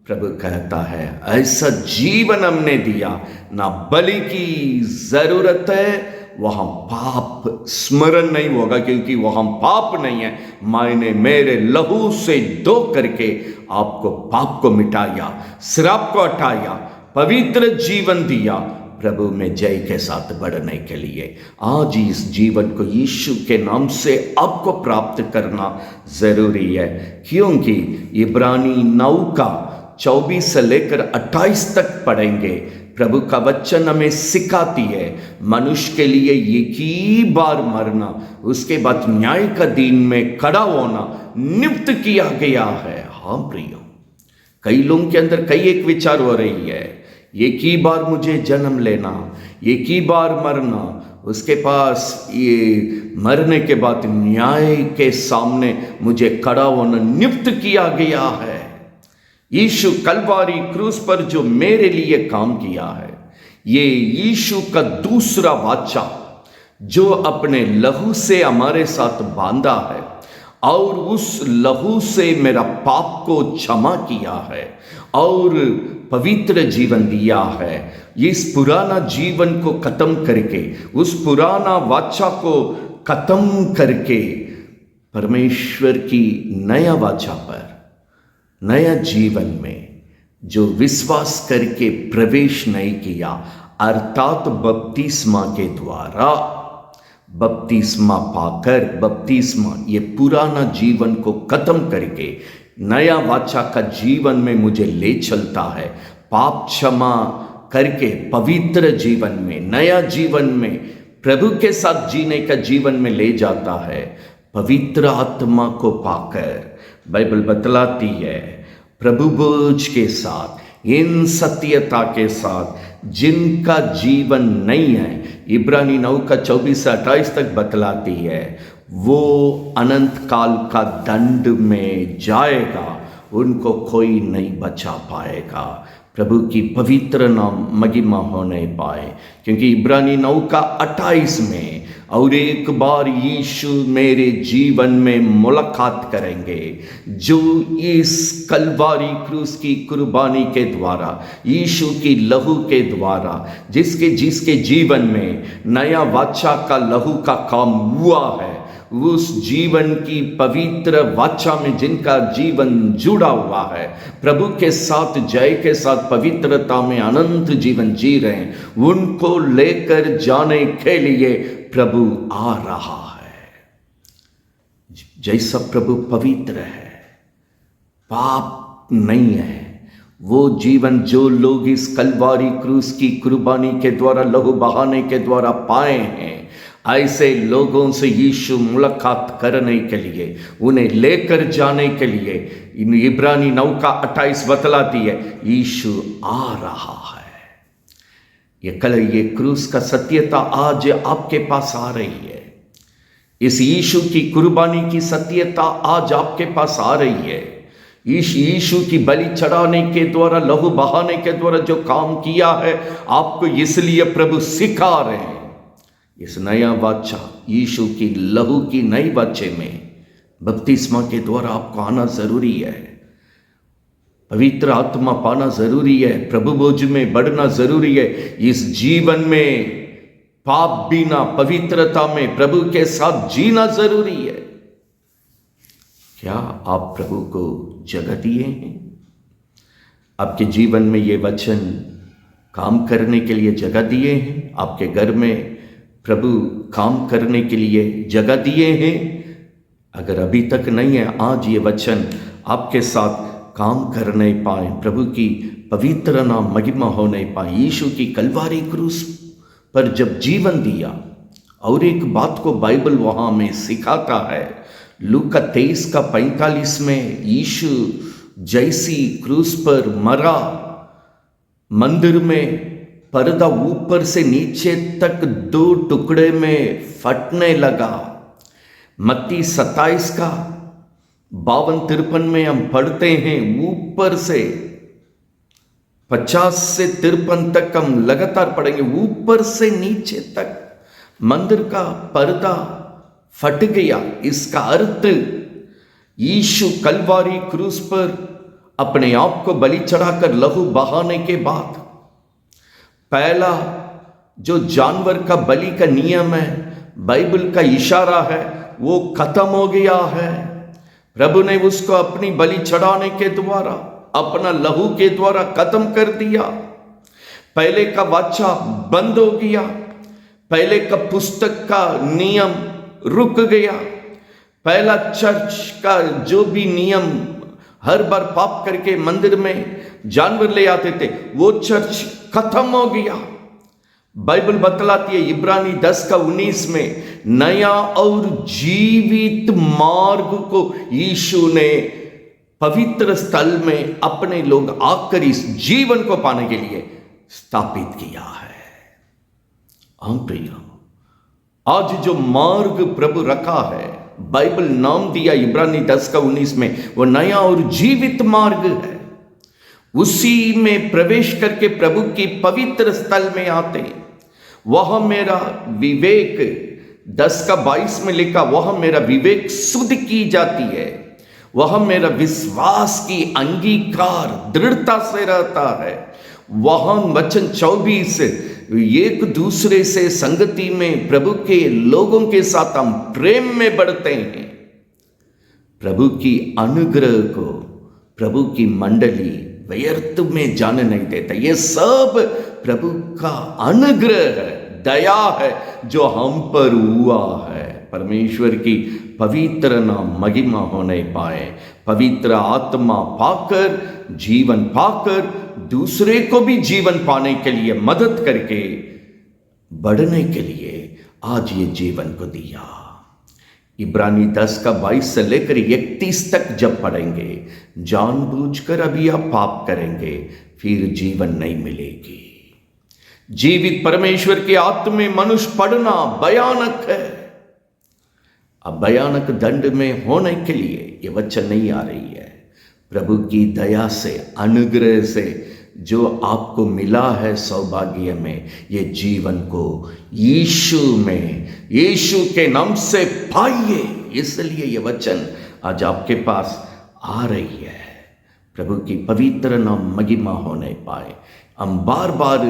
प्रभु कहता है, ऐसा जीवन हमने दिया, ना बलि की जरूरत है, वहां पाप स्मरण नहीं होगा, क्योंकि वहां पाप नहीं है। मैंने मेरे लहू से धो करके आपको पाप को मिटाया, श्राप को हटाया, पवित्र जीवन दिया प्रभु में जय के साथ बढ़ने के लिए। आज इस जीवन को यीशु के नाम से आपको प्राप्त करना जरूरी है, क्योंकि इब्रानी 9 का 24 से लेकर 28 तक पढ़ेंगे। प्रभु का वचन हमें सिखाती है, मनुष्य के लिए एक ही बार मरना, उसके बाद न्याय का दिन में खड़ा होना नियुक्त किया गया है। हाँ प्रियो, कई लोगों के अंदर कई एक विचार हो रही है, एक ही बार मुझे जन्म लेना, एक ही बार मरना, उसके पास ये मरने के बाद न्याय के सामने मुझे खड़ा होना नियुक्त किया गया है। यीशु कलवारी क्रूस पर जो मेरे लिए काम किया है, ये यीशु का दूसरा वाचा जो अपने लहू से हमारे साथ बांधा है और उस लहू से मेरा पाप को क्षमा किया है और पवित्र जीवन दिया है। इस पुराना जीवन को खत्म करके, उस पुराना वाचा को खत्म करके परमेश्वर की नया वाचा पर, नया जीवन में जो विश्वास करके प्रवेश नहीं किया, अर्थात बपतिस्मा के द्वारा, बपतिस्मा पाकर, बपतिस्मा ये पुराना जीवन को खत्म करके नया वाचा का जीवन में मुझे ले चलता है। पाप क्षमा करके पवित्र जीवन में, नया जीवन में, प्रभु के साथ जीने का जीवन में ले जाता है। पवित्र आत्मा को पाकर बाइबल बतलाती है, प्रभु बोझ के साथ, इन सत्यता के साथ जिनका जीवन नहीं है, इब्रानी 9 का 24 से 28 तक बतलाती है, वो अनंत काल का दंड में जाएगा, उनको कोई नहीं बचा पाएगा। प्रभु की पवित्र नाम महिमा होने पाए, क्योंकि इब्रानी 9 का 28 में, और एक बार यीशु मेरे जीवन में मुलाकात करेंगे, जो इस कलवारी क्रूस की कुर्बानी के द्वारा, यीशु की लहू के द्वारा, जिसके जीवन में नया वाचा का लहू का काम हुआ है, उस जीवन की पवित्र वाचा में जिनका जीवन जुड़ा हुआ है, प्रभु के साथ, जय के साथ, पवित्रता में अनंत जीवन जी रहे हैं, उनको लेकर जाने के लिए प्रभु आ रहा है। जैसा प्रभु पवित्र है, पाप नहीं है, वो जीवन जो लोग इस कलवारी क्रूस की कुर्बानी के द्वारा, लहू बहाने के द्वारा पाए हैं, ऐसे लोगों से यीशु मुलाकात करने के लिए, उन्हें लेकर जाने के लिए, इब्रानी 9 का 28 बतलाती है, यीशु आ रहा है। ये क्रूस का सत्यता आज आपके पास आ रही है। इस यीशु की कुर्बानी की सत्यता आज आपके पास आ रही है। यीशु की बलि चढ़ाने के द्वारा, लहू बहाने के द्वारा जो काम किया है, आपको इसलिए प्रभु सिखा रहे हैं। इस नया वाचा, यीशु की लहू की नई वाचे में बपतिस्मा के द्वारा आपको आना जरूरी है। पवित्र आत्मा पाना जरूरी है, प्रभु बोझ में बढ़ना जरूरी है। इस जीवन में पाप बिना, पवित्रता में प्रभु के साथ जीना जरूरी है। क्या आप प्रभु को जगह दिए हैं? आपके जीवन में ये वचन काम करने के लिए जगह दिए हैं? आपके घर में प्रभु काम करने के लिए जगह दिए हैं? अगर अभी तक नहीं है, आज ये वचन आपके साथ काम कर नहीं पाए, प्रभु की पवित्र नाम महिमा हो नहीं पाए। यीशु की कलवारी क्रूस पर जब जीवन दिया, और एक बात को बाइबल वहाँ में सिखाता है, लूका 23:45 में, यीशु जैसी क्रूस पर मरा, मंदिर में पर्दा ऊपर से नीचे तक 2 टुकड़े में फटने लगा। मत्ती 27:52-53 में हम पढ़ते हैं, ऊपर से 50 से 53 तक हम लगातार पढ़ेंगे, ऊपर से नीचे तक मंदिर का पर्दा फट गया। इसका अर्थ यीशु कलवारी क्रूस पर अपने आप को बलि चढ़ाकर लहू बहाने के बाद, पहला जो जानवर का बलि का नियम है, बाइबल का इशारा है, वो खत्म हो गया है। प्रभु ने उसको अपनी बलि चढ़ाने के द्वारा, अपना लहू के द्वारा खत्म कर दिया। पहले का वाचा बंद हो गया, पहले का पुस्तक का नियम रुक गया, पहला चर्च का जो भी नियम हर बार पाप करके मंदिर में जानवर ले आते थे, वो चर्च खत्म हो गया। बाइबल बतलाती है इब्रानी 10:19 में, नया और जीवित मार्ग को यीशु ने पवित्र स्थल में अपने लोग आकर इस जीवन को पाने के लिए स्थापित किया है। हम प्रिय, आज जो मार्ग प्रभु रखा है, बाइबल नाम दिया इब्रानी 10:19 में, वो नया और जीवित मार्ग है। उसी में प्रवेश करके प्रभु की पवित्र स्थल में आते, वह मेरा विवेक 10:22 में लिखा, वह मेरा विवेक शुद्ध की जाती है, वह मेरा विश्वास की अंगीकार दृढ़ता से रहता है। वह वचन 24, एक दूसरे से संगति में प्रभु के लोगों के साथ हम प्रेम में बढ़ते हैं। प्रभु की अनुग्रह को प्रभु की मंडली व्यर्थ में जाने नहीं देता। ये सब प्रभु का अनुग्रह है, दया है जो हम पर हुआ है। परमेश्वर की पवित्र नाम महिमा होने पाए, पवित्र आत्मा पाकर, जीवन पाकर, दूसरे को भी जीवन पाने के लिए मदद करके बढ़ने के लिए आज ये जीवन को दिया। इब्रानी 10:22 से लेकर 31 तक जब पढ़ेंगे, जानबूझकर अभी आप पाप करेंगे, फिर जीवन नहीं मिलेगी। जीवित परमेश्वर के आत्मा में मनुष्य पढ़ना भयानक है। अब भयानक दंड में होने के लिए ये वचन नहीं आ रही है। प्रभु की दया से, अनुग्रह से जो आपको मिला है सौभाग्य में, ये जीवन को यीशु में, यीशु के नाम से पाइए। इसलिए ये वचन आज आपके पास आ रही है। प्रभु की पवित्र नाम महिमा होने पाए। हम बार बार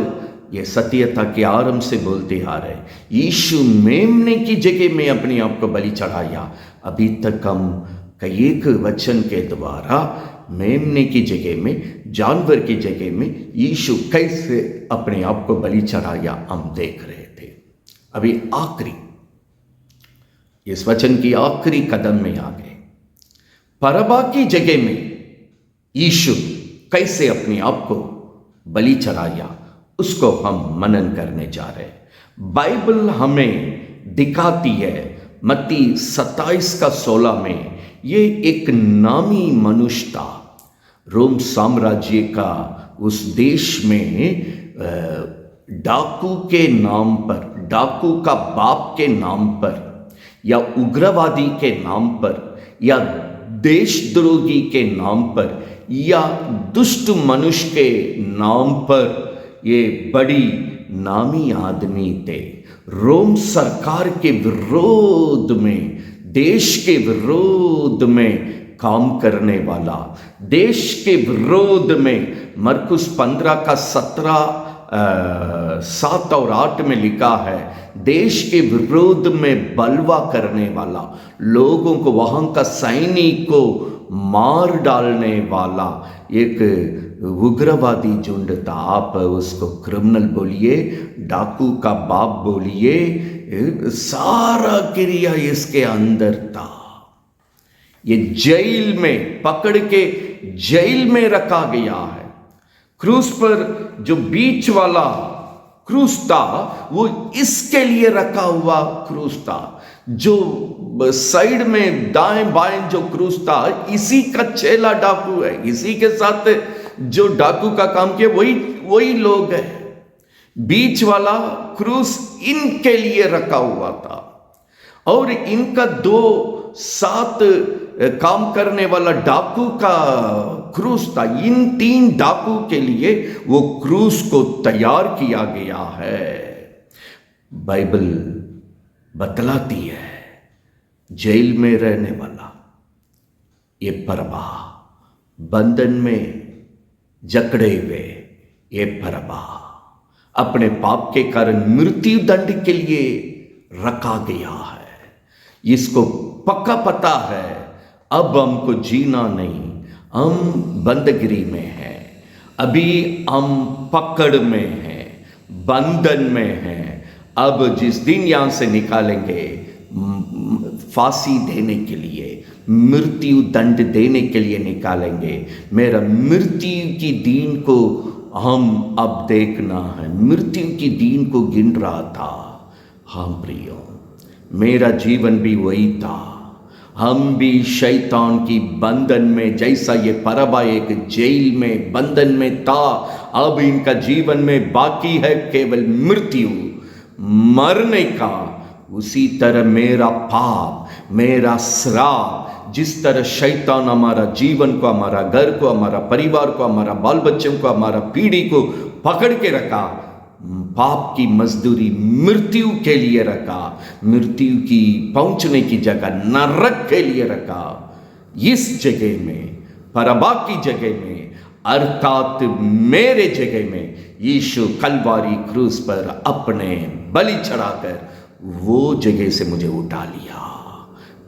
ये सत्यता के आरंभ से बोलते आ रहे, यीशु मेमने की जगह में अपने आप को बलि चढ़ाया। अभी तक हम कई एक वचन के द्वारा मेमने की जगह में, जानवर की जगह में यीशु कैसे अपने आप को बलि चढ़ाया हम देख रहे थे। अभी आखिरी, इस वचन की आखिरी कदम में आ गए। परबा की जगह में यीशु कैसे अपने आप को बलि चढ़ाया, उसको हम मनन करने जा रहे हैं। बाइबल हमें दिखाती है, मत्ती 27:16 में, ये एक नामी मनुष्य था, रोम साम्राज्य का उस देश में डाकू के नाम पर, डाकू का बाप के नाम पर, या उग्रवादी के नाम पर, या देशद्रोही के नाम पर, या दुष्ट मनुष्य के नाम पर ये बड़ी नामी आदमी थे। रोम सरकार के विरोध में, देश के विरोध में काम करने वाला, देश के विरोध में, मरकुस 15:17, 7 और 8 में लिखा है, देश के विरोध में बलवा करने वाला, लोगों को, वहां का सैनिक को मार डालने वाला एक उग्रवादी झुंड था। आप उसको क्रिमिनल बोलिए, डाकू का बाप बोलिए, सारा क्रिया इसके अंदर था। ये जेल में पकड़ के जेल में रखा गया है। क्रूस पर जो बीच वाला क्रूस था वो इसके लिए रखा हुआ क्रूस था। जो साइड में दाएं बाएं जो क्रूस था, इसी का चेला डाकू है, इसी के साथ जो डाकू का काम किया वही लोग है। बीच वाला क्रूस इनके लिए रखा हुआ था और इनका दो साथ काम करने वाला डाकू का क्रूस था। इन 3 डाकू के लिए वो क्रूस को तैयार किया गया है। बाइबल बतलाती है जेल में रहने वाला ये परबा, बंधन में जकड़े हुए ये परबा अपने पाप के कारण मृत्यु दंड के लिए रखा गया है। इसको पक्का पता है अब हमको जीना नहीं, हम बंदगिरी में हैं, अभी हम पकड़ में हैं, बंधन में हैं। अब जिस दिन यहां से निकालेंगे फांसी देने के लिए, मृत्यु दंड देने के लिए निकालेंगे। मेरा मृत्यु की दिन को हम अब देखना है, मृत्यु की दिन को गिन रहा था। हाँ प्रियो, मेरा जीवन भी वही था। हम भी शैतान की बंधन में, जैसा ये परबा एक जेल में बंधन में था, अब इनका जीवन में बाकी है केवल मृत्यु, मरने का। उसी तरह मेरा पाप, मेरा श्राप, जिस तरह शैतान हमारा जीवन को, हमारा घर को, हमारा परिवार को, हमारा बाल बच्चों को, हमारा पीढ़ी को पकड़ के रखा, पाप की मजदूरी मृत्यु के लिए रखा, मृत्यु की पहुंचने की जगह नरक के लिए रखा। इस जगह में, परबा की जगह में, अर्थात मेरे जगह में यीशु कलवारी क्रूस पर अपने बलि चढ़ाकर वो जगह से मुझे उठा लिया।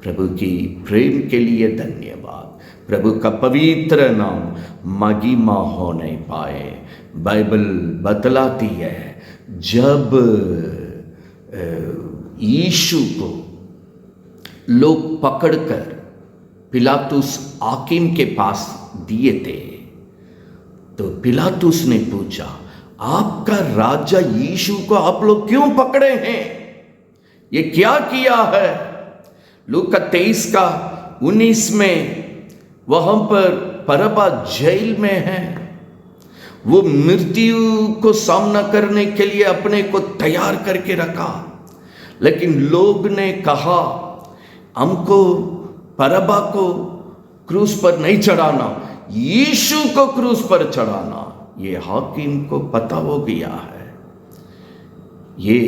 प्रभु की प्रेम के लिए धन्यवाद। प्रभु का पवित्र नाम महिमा होने पाए। बाइबल बतलाती है जब यीशु को लोग पकड़कर पिलातुस हाकिम के पास दिए थे, तो पिलातुस ने पूछा, आपका राजा यीशु को आप लोग क्यों पकड़े हैं? ये क्या किया है? लूका 23:19 में वहां पर परबा जेल में है। वो मृत्यु को सामना करने के लिए अपने को तैयार करके रखा, लेकिन लोग ने कहा हमको परबा को क्रूस पर नहीं चढ़ाना, यीशु को क्रूस पर चढ़ाना। ये हाकिम को पता हो गया है, ये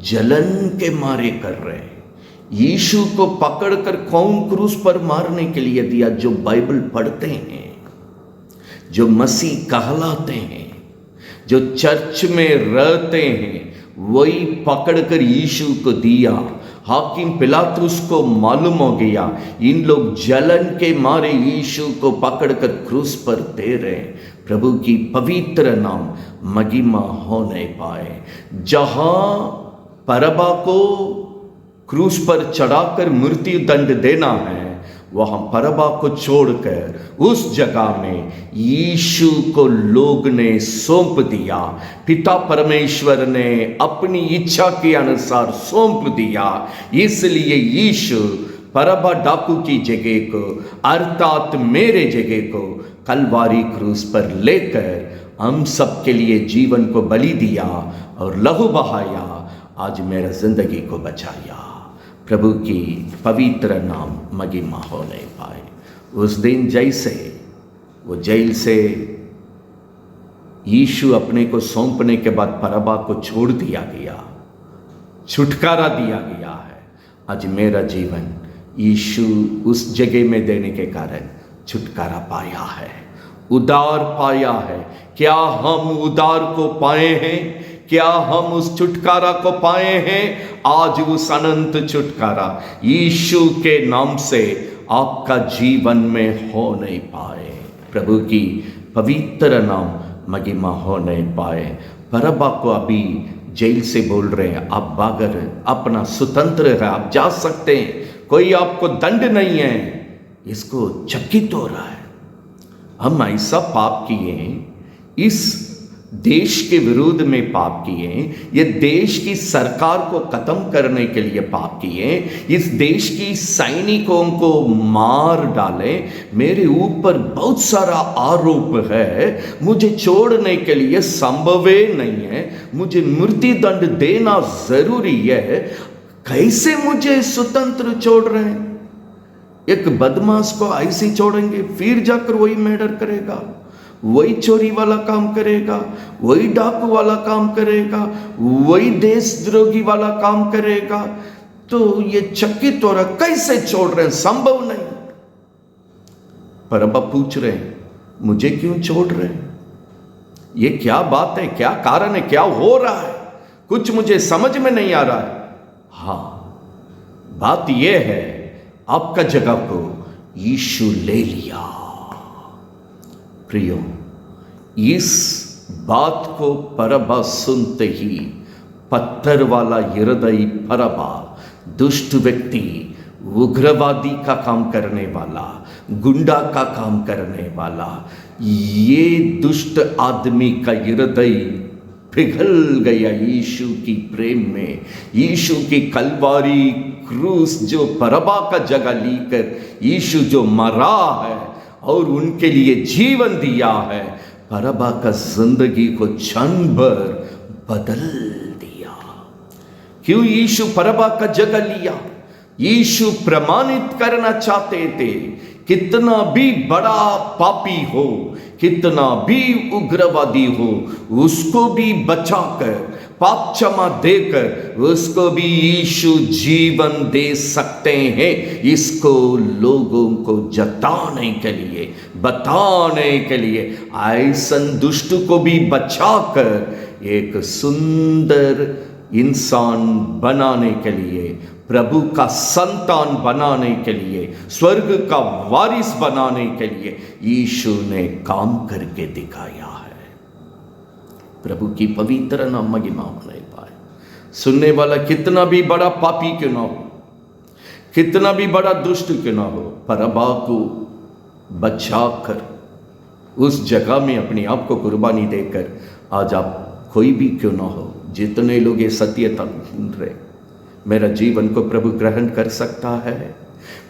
जलन के मारे कर रहे। यीशु को पकड़कर कौन क्रूस पर मारने के लिए दिया? जो बाइबल पढ़ते हैं, जो मसीह कहलाते हैं, जो चर्च में रहते हैं, वही पकड़कर यीशु को दिया। हाकिम पिलातुस को मालूम हो गया इन लोग जलन के मारे यीशु को पकड़कर क्रूस पर दे रहे। प्रभु की पवित्र नाम महिमा होने पाए। जहां परबा को क्रूस पर चढ़ाकर मृत्यु दंड देना है, वहां परबा को छोड़कर उस जगह में यीशु को लोग ने सौंप दिया। पिता परमेश्वर ने अपनी इच्छा के अनुसार सौंप दिया। इसलिए यीशु परबा डाकू की जगह को, अर्थात मेरे जगह को, कलवारी क्रूस पर लेकर हम सब के लिए जीवन को बलि दिया और लहू बहाया। आज मेरा जिंदगी को बचाया। प्रभु की पवित्र नाम महिमा होने पाए। उस दिन जैसे वो जेल से यीशु अपने को सौंपने के बाद परबा को छोड़ दिया गया, छुटकारा दिया गया है। आज मेरा जीवन यीशु उस जगह में देने के कारण छुटकारा पाया है, उद्धार पाया है। क्या हम उद्धार को पाए हैं? क्या हम उस छुटकारा को पाए हैं? आज उस अनंत छुटकारा यीशु के नाम से आपका जीवन में हो नहीं पाए। प्रभु की पवित्र नाम महिमा हो नहीं पाए। परबा को अभी जेल से बोल रहे हैं, आप बागर अपना स्वतंत्र है, आप जा सकते हैं, कोई आपको दंड नहीं है। इसको चकित हो रहा है। हम ऐसा पाप किए, इस देश के विरुद्ध में पाप किए, ये देश की सरकार को खत्म करने के लिए पाप किए, इस देश की सैनिकों को मार डाले, मेरे ऊपर बहुत सारा आरोप है, मुझे छोड़ने के लिए संभव नहीं है, मुझे मृत्यु दंड देना जरूरी है, कैसे मुझे स्वतंत्र छोड़ रहे हैं? एक बदमाश को ऐसे ही छोड़ेंगे? फिर जाकर वही मर्डर करेगा, वही चोरी वाला काम करेगा, वही डाकू वाला काम करेगा, वही देशद्रोही वाला काम करेगा। तो ये चकित हो रहा, कैसे छोड़ रहे हैं? संभव नहीं। पर अब आप पूछ रहे हैं मुझे क्यों छोड़ रहे हैं? ये क्या बात है, क्या कारण है, क्या हो रहा है? कुछ मुझे समझ में नहीं आ रहा है। हाँ, बात यह है, आपका जगह को यीशु ले लिया। प्रियो, इस बात को परबा सुनते ही पत्थर वाला हृदय परबा, दुष्ट व्यक्ति, उग्रवादी का काम करने वाला, गुंडा का काम करने वाला, ये दुष्ट आदमी का हृदय पिघल गया यीशु की प्रेम में। यीशु की कलवारी क्रूस जो परबा का जगह लेकर यीशु जो मरा है और उनके लिए जीवन दिया है, परबा का जिंदगी को क्षण भर बदल दिया। क्यों यीशु परबा का जगह लिया? यीशु प्रमाणित करना चाहते थे, कितना भी बड़ा पापी हो, कितना भी उग्रवादी हो, उसको भी बचाकर, पाप क्षमा देकर उसको भी यीशु जीवन दे सकते हैं। इसको लोगों को जताने के लिए, बताने के लिए, ऐसन दुष्ट को भी बचाकर एक सुंदर इंसान बनाने के लिए, प्रभु का संतान बनाने के लिए, स्वर्ग का वारिस बनाने के लिए यीशु ने काम करके दिखाया है। प्रभु की पवित्र नाम महिमा होने पाए। सुनने वाला कितना भी बड़ा पापी क्यों ना हो, कितना भी बड़ा दुष्ट क्यों ना हो, परबा को बचाकर उस जगह में अपने आप को कुर्बानी देकर, आज आप कोई भी क्यों ना हो, जितने लोग ये सत्यता सुन रहे, मेरा जीवन को प्रभु ग्रहण कर सकता है,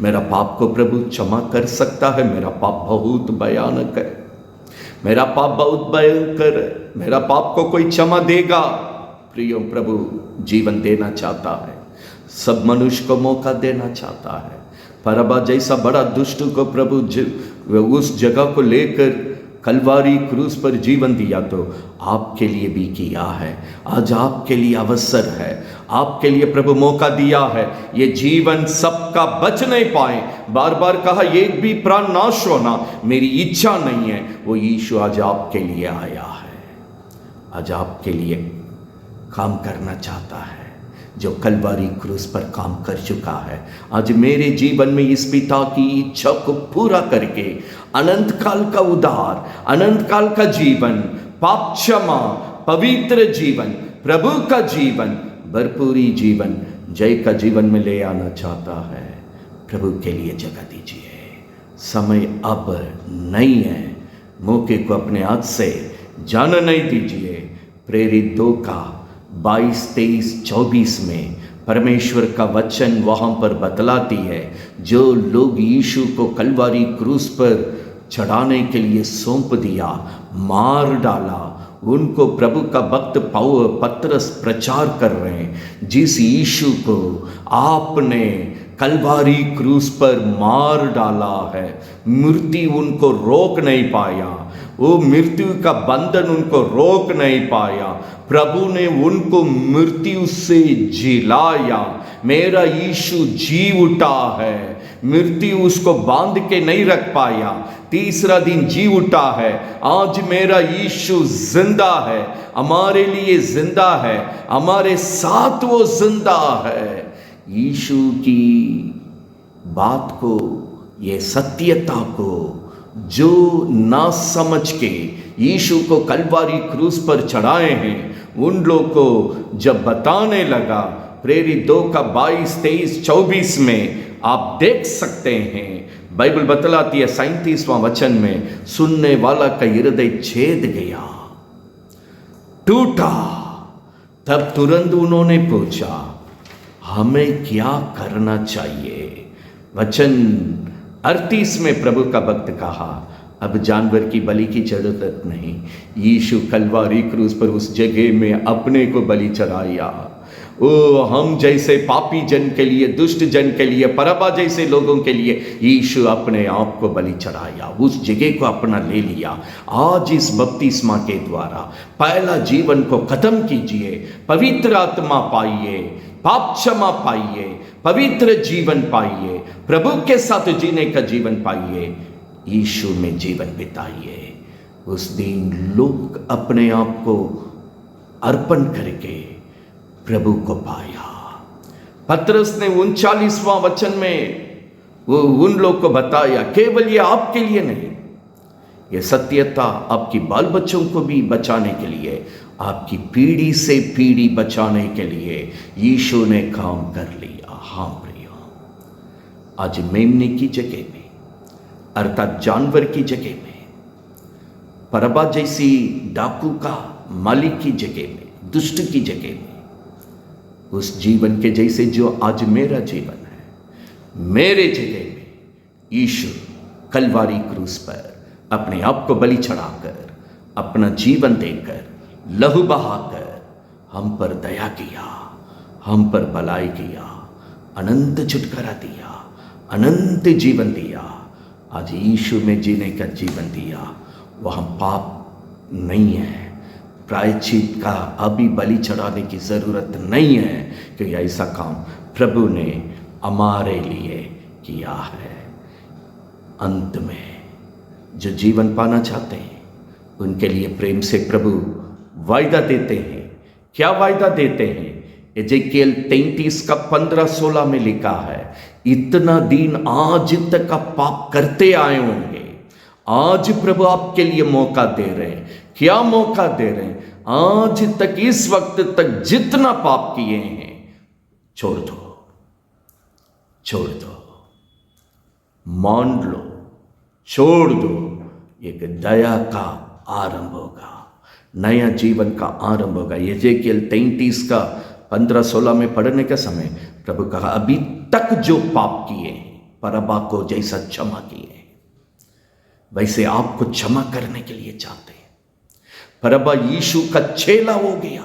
मेरा पाप को प्रभु क्षमा कर सकता है। मेरा पाप बहुत भयानक है, मेरा पाप बहुत भयंकर है, मेरा पाप को कोई क्षमा देगा? प्रियो, प्रभु जीवन देना चाहता है, सब मनुष्य को मौका देना चाहता है। परबा जैसा बड़ा दुष्ट को प्रभु उस जगह को लेकर कलवारी क्रूस पर जीवन दिया, तो आपके लिए भी किया है। आज आपके लिए अवसर है, आपके लिए प्रभु मौका दिया है। ये जीवन सबका बच नहीं पाए, बार बार कहा एक भी प्राण नाश होना मेरी इच्छा नहीं है। वो यीशु आज आपके लिए आया है, आज आपके लिए काम करना चाहता है, जो कलवारी क्रूस पर काम कर चुका है। आज मेरे जीवन में इस पिता की इच्छा को पूरा करके अनंत काल का उद्धार, अनंत काल का जीवन, पाप क्षमा, पवित्र जीवन, प्रभु का जीवन, भरपूरी जीवन, जय का जीवन में ले आना चाहता है। प्रभु के लिए जगह दीजिए। समय अब नहीं है, मौके को अपने हाथ से जाने नहीं दीजिए। प्रेरित 2 का 22, 23, 24 में परमेश्वर का वचन वहाँ पर बतलाती है, जो लोग यीशु को कलवारी क्रूस पर चढ़ाने के लिए सौंप दिया, मार डाला, उनको प्रभु का भक्त पतरस प्रचार कर रहे हैं। जिस यीशु को आपने कलवारी क्रूस पर मार डाला है, मृत्यु उनको रोक नहीं पाया, वो मृत्यु का बंधन उनको रोक नहीं पाया। प्रभु ने उनको मृत्यु से जिलाया। मेरा यीशु जी उठा है, मृत्यु उसको बांध के नहीं रख पाया, तीसरा दिन जी उठा है। आज मेरा यीशु जिंदा है, हमारे लिए जिंदा है, हमारे साथ वो जिंदा है। यीशु की बात को, ये सत्यता को जो ना समझ के यीशु को कलवारी क्रूस पर चढ़ाए हैं, उन लोग को जब बताने लगा, प्रेरित 2 का 22, 23, 24 में आप देख सकते हैं, बाइबल बतलाती है 37वां वचन में, सुनने वाला का हृदय छेद गया, टूटा। तब तुरंत उन्होंने पूछा, हमें क्या करना चाहिए? वचन 38 में प्रभु का भक्त कहा, अब जानवर की बलि की जरूरत नहीं। यीशु कलवारी क्रूस पर उस जगह में अपने को बलि चढ़ाया। ओ हम जैसे पापी जन के लिए, दुष्ट जन के लिए, परबा जैसे लोगों के लिए यीशु अपने आप को बलि चढ़ाया, उस जगह को अपना ले लिया। आज इस बपतिस्मा के द्वारा पहला जीवन को खत्म कीजिए, पवित्र आत्मा पाइए, पाप क्षमा पाइए, पवित्र जीवन पाइए, प्रभु के साथ जीने का जीवन पाइए, यीशु में जीवन बिताइए। उस दिन लोग अपने आप को अर्पण करके प्रभु को पाया। पतरस ने 39वां वचन में वो उन लोग को बताया, केवल ये आपके लिए नहीं, ये सत्यता आपकी बाल बच्चों को भी बचाने के लिए, आपकी पीढ़ी से पीढ़ी बचाने के लिए यीशु ने काम कर लिया। हाँ प्रियो, आज मेमने की जगह में, अर्थात जानवर की जगह में, परबा जैसी डाकू का मालिक की जगह में, दुष्ट की जगह में, उस जीवन के जैसे जो आज मेरा जीवन है, मेरे जगह में यीशु कलवारी क्रूस पर अपने आप को बलि चढ़ाकर, अपना जीवन देकर, लहू बहाकर हम पर दया किया, हम पर भलाई किया, अनंत छुटकारा दिया, अनंत जीवन दिया। आज यीशु में जीने का जीवन दिया। वहाँ पाप नहीं है, प्रायश्चित का अभी बलि चढ़ाने की ज़रूरत नहीं है, क्योंकि ऐसा काम प्रभु ने हमारे लिए किया है। अंत में जो जीवन पाना चाहते हैं उनके लिए प्रेम से प्रभु वायदा देते हैं। क्या वायदा देते हैं? एजेकियल 33 का 15-16 में लिखा है, इतना दिन आज तक आप पाप करते आए होंगे, आज प्रभु आपके लिए मौका दे रहे हैं। क्या मौका दे रहे हैं? आज तक, इस वक्त तक जितना पाप किए हैं छोड़ दो, छोड़ दो, मान लो, छोड़ दो। एक दया का आरंभ होगा, नया जीवन का आरंभ होगा। एजेकियल 33 का 15-16 में पढ़ने के समय प्रभु कहा, अभी तक जो पाप किए परबा को जैसा क्षमा किए वैसे आपको क्षमा करने के लिए चाहते हैं। परबा यीशु का चेला हो गया,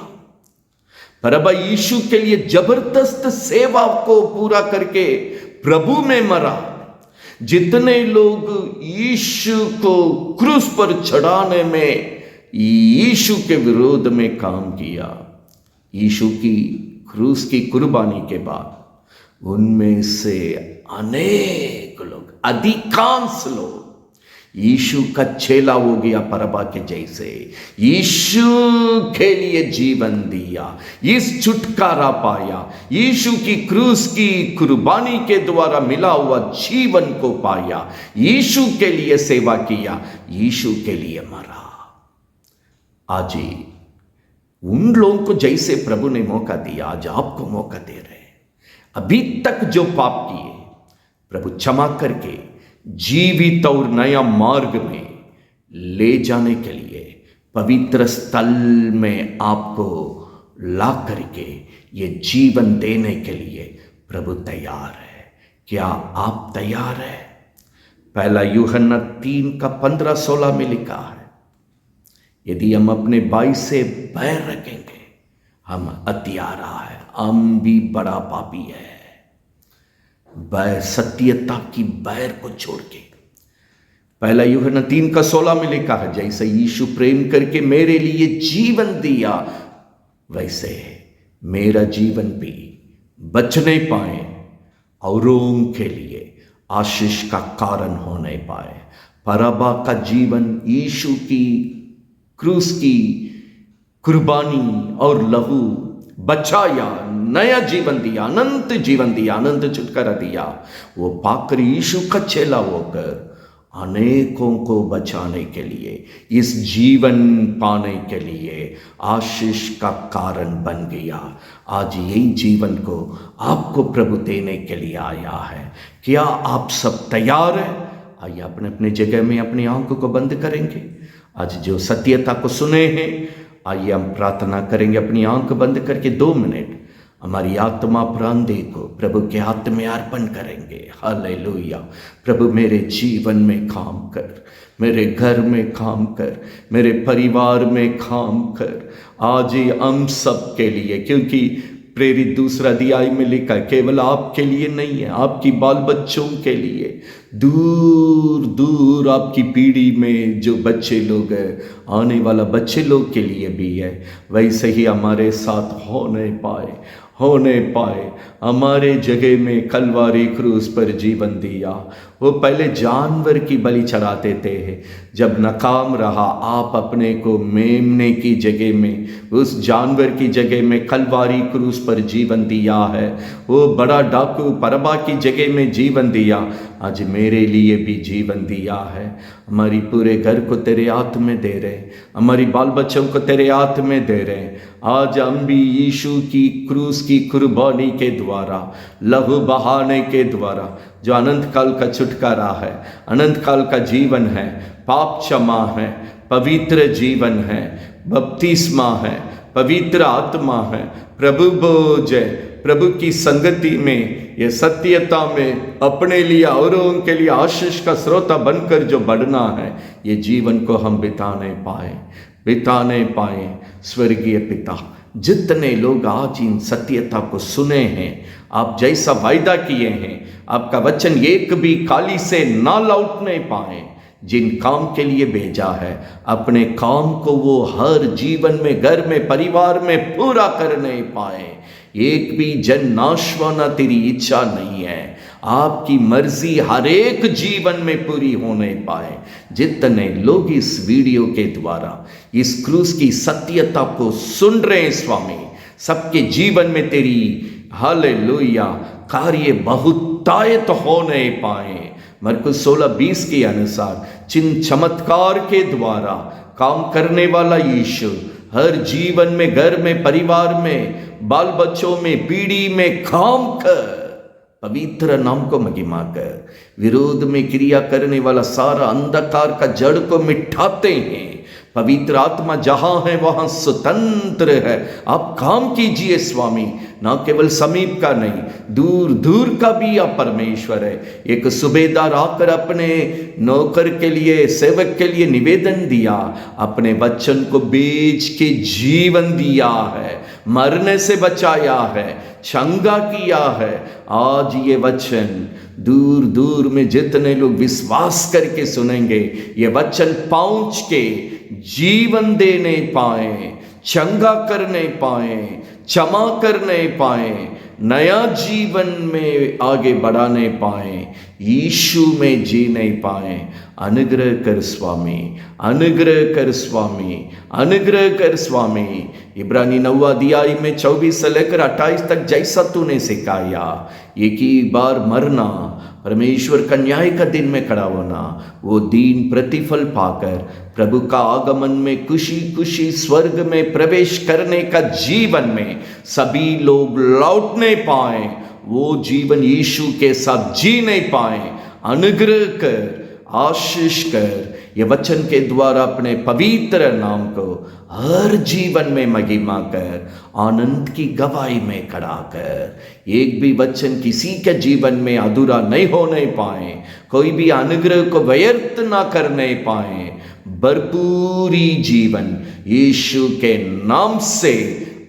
परबा यीशु के लिए जबरदस्त सेवा को पूरा करके प्रभु में मरा। जितने लोग यीशु को क्रूस पर चढ़ाने में यीशु के विरोध में काम किया, यीशु की क्रूस की कुर्बानी के बाद उनमें से अनेक लोग, अधिकांश लोग यीशु का चेला हो गया, परबा के जैसे यीशु के लिए जीवन दिया, इस छुटकारा पाया, यीशु की क्रूस की कुर्बानी के द्वारा मिला हुआ जीवन को पाया, यीशु के लिए सेवा किया, यीशु के लिए मरा। आज उन लोगों को जैसे प्रभु ने मौका दिया, आज आपको मौका दे रहे हैं। अभी तक जो पाप किए प्रभु क्षमा करके जीवित और नया मार्ग में ले जाने के लिए, पवित्र स्थल में आपको ला करके ये जीवन देने के लिए प्रभु तैयार है। क्या आप तैयार हैं? पहला यूहन्ना 3 का 15-16 में लिखा है, यदि हम अपने भाई से बैर रखेंगे हम हत्यारा है, हम भी बड़ा पापी है। बैर, सत्यता की बैर को छोड़ के, पहला यूहन्ना 3 का 16 में लिखा है, जैसे यीशु प्रेम करके मेरे लिए जीवन दिया वैसे मेरा जीवन भी बचने पाए, औरों के लिए आशीष का कारण होने पाए। परबा का जीवन यीशु की क्रूस की कुर्बानी और लहू बचाया, नया जीवन दिया, अनंत जीवन दिया, अनंत छुटकारा दिया। वो पाकर यीशु का चेला होकर अनेकों को बचाने के लिए, इस जीवन पाने के लिए आशीष का कारण बन गया। आज यही जीवन को आपको प्रभु देने के लिए आया है। क्या आप सब तैयार हैं? आइए अपने अपने जगह में अपनी आंखों को बंद करेंगे। आज जो सत्यता को सुने हैं, आइए हम प्रार्थना करेंगे अपनी आंख बंद करके 2 मिनट हमारी आत्मा प्राण देह को प्रभु के हाथ में अर्पण करेंगे। हालेलुया। प्रभु मेरे जीवन में काम कर, मेरे घर में काम कर, मेरे परिवार में काम कर। आज ये हम सब के लिए, क्योंकि प्रेरित 2 अध्याय में लिखा केवल आपके लिए नहीं है, आपकी बाल बच्चों के लिए, दूर दूर आपकी पीढ़ी में जो बच्चे लोग हैं, आने वाला बच्चे लोग के लिए भी है। वैसे ही हमारे साथ होने पाए हमारे जगह में कलवारी क्रूस पर जीवन दिया। वो पहले जानवर की बलि चढ़ाते थे, जब नाकाम रहा आप अपने को मेमने की जगह में, उस जानवर की जगह में कलवारी क्रूस पर जीवन दिया है। वो बड़ा डाकू परबा की जगह में जीवन दिया, आज मेरे लिए भी जीवन दिया है। हमारी पूरे घर को तेरे हाथ में दे रहे, हमारी बाल बच्चों को तेरे हाथ में दे रहे। आज हम भी यीशु की क्रूस की कुर्बानी के द्वारा, लहू बहाने के द्वारा, जो अनंत काल का छुटकारा है, अनंत काल का जीवन है, पाप क्षमा है, पवित्र जीवन है, बपतिस्मा है, पवित्र आत्मा है, प्रभु बोझ है, प्रभु की संगति में, ये सत्यता में अपने लिए औरों के लिए आशीष का स्रोता बनकर जो बढ़ना है, ये जीवन को हम बिताने पाए। स्वर्गीय पिता, जितने लोग आज इन सत्यता को सुने हैं, आप जैसा वायदा किए हैं, आपका वचन एक भी काली से ना लौटने पाए। जिन काम के लिए भेजा है, अपने काम को वो हर जीवन में, घर में, परिवार में पूरा करने पाए। एक भी जन नाश होना तेरी इच्छा नहीं है। आपकी मर्जी हर एक जीवन में पूरी होने पाए। जितने लोग इस वीडियो के द्वारा इस क्रूस की सत्यता को सुन रहे हैं स्वामी, सबके जीवन में तेरी हालेलुया कार्य बहुतायत होने पाए। मरकुस 16:20 के अनुसार चिन्ह चमत्कार के द्वारा काम करने वाला यीशु हर जीवन में, घर में, परिवार में, बाल बच्चों में, पीढ़ी में काम कर, पवित्र नाम को महिमा कर। विरोध में क्रिया करने वाला सारा अंधकार का जड़ को मिटाते हैं। पवित्र आत्मा जहां है वहां स्वतंत्र है। आप काम कीजिए स्वामी, ना केवल समीप का नहीं, दूर दूर का भी आप परमेश्वर है। एक सूबेदार आकर अपने नौकर के लिए, सेवक के लिए निवेदन दिया, अपने वचन को बेच के जीवन दिया है, मरने से बचाया है, चंगा किया है। आज ये वचन दूर दूर में जितने लोग विश्वास करके सुनेंगे, ये वचन पहुंच के जीवन देने पाए, चंगा करने पाए, क्षमा करने पाए, नया जीवन में आगे बढ़ाने पाए, यीशु में जीने पाए। अनुग्रह कर स्वामी, अनुग्रह कर स्वामी, अनुग्रह कर स्वामी। इब्रानी 9 अध्याय में 24 से लेकर 28 तक जैसा तूने सिखाया, एक ही बार मरना, परमेश्वर का न्याय का दिन में खड़ा होना, वो दिन प्रतिफल पाकर प्रभु का आगमन में खुशी खुशी स्वर्ग में प्रवेश करने का जीवन में सभी लोग लौटने पाए, वो जीवन यीशु के साथ जीने पाए। अनुग्रह कर, आशीष कर, ये वचन के द्वारा अपने पवित्र नाम को हर जीवन में महिमा कर, आनंद की गवाही में खड़ा कर। एक भी वचन किसी के जीवन में अधूरा नहीं होने पाए, कोई भी अनुग्रह को व्यर्थ ना करने पाए। भरपूरी जीवन यीशु के नाम से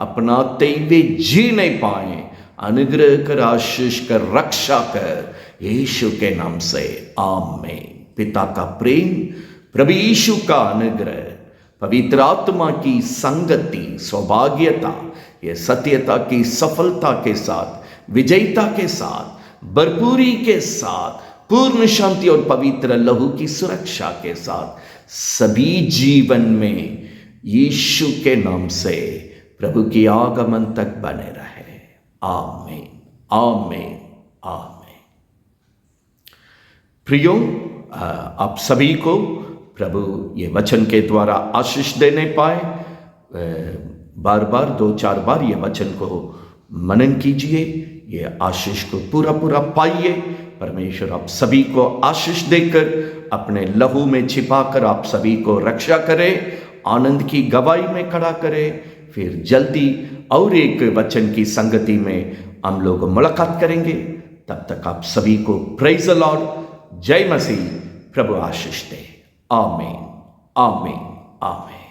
अपनाते हुए जीने पाए। अनुग्रह कर, आशीष कर, रक्षा कर, यीशु के नाम से आमीन। पिता का प्रेम, प्रभु यीशु का अनुग्रह, पवित्र आत्मा की संगति, सौभाग्यता, ये सत्यता की सफलता के साथ, विजयता के साथ, भरपूरी के साथ, पूर्ण शांति और पवित्र लहू की सुरक्षा के साथ सभी जीवन में यीशु के नाम से प्रभु की आगमन तक बने रहे। आमीन, आमीन, आमीन। प्रियो, आप सभी को प्रभु ये वचन के द्वारा आशीष देने पाए। बार बार 2-4 बार ये वचन को मनन कीजिए, ये आशीष को पूरा पूरा पाइए। परमेश्वर आप सभी को आशीष देकर अपने लहू में छिपाकर आप सभी को रक्षा करे, आनंद की गवाही में खड़ा करे। फिर जल्दी और एक वचन की संगति में हम लोग मुलाकात करेंगे। तब तक आप सभी को प्रेज द लॉर्ड, जय मसीह, प्रभु आशीष दे। आमीन, आमीन, आमीन।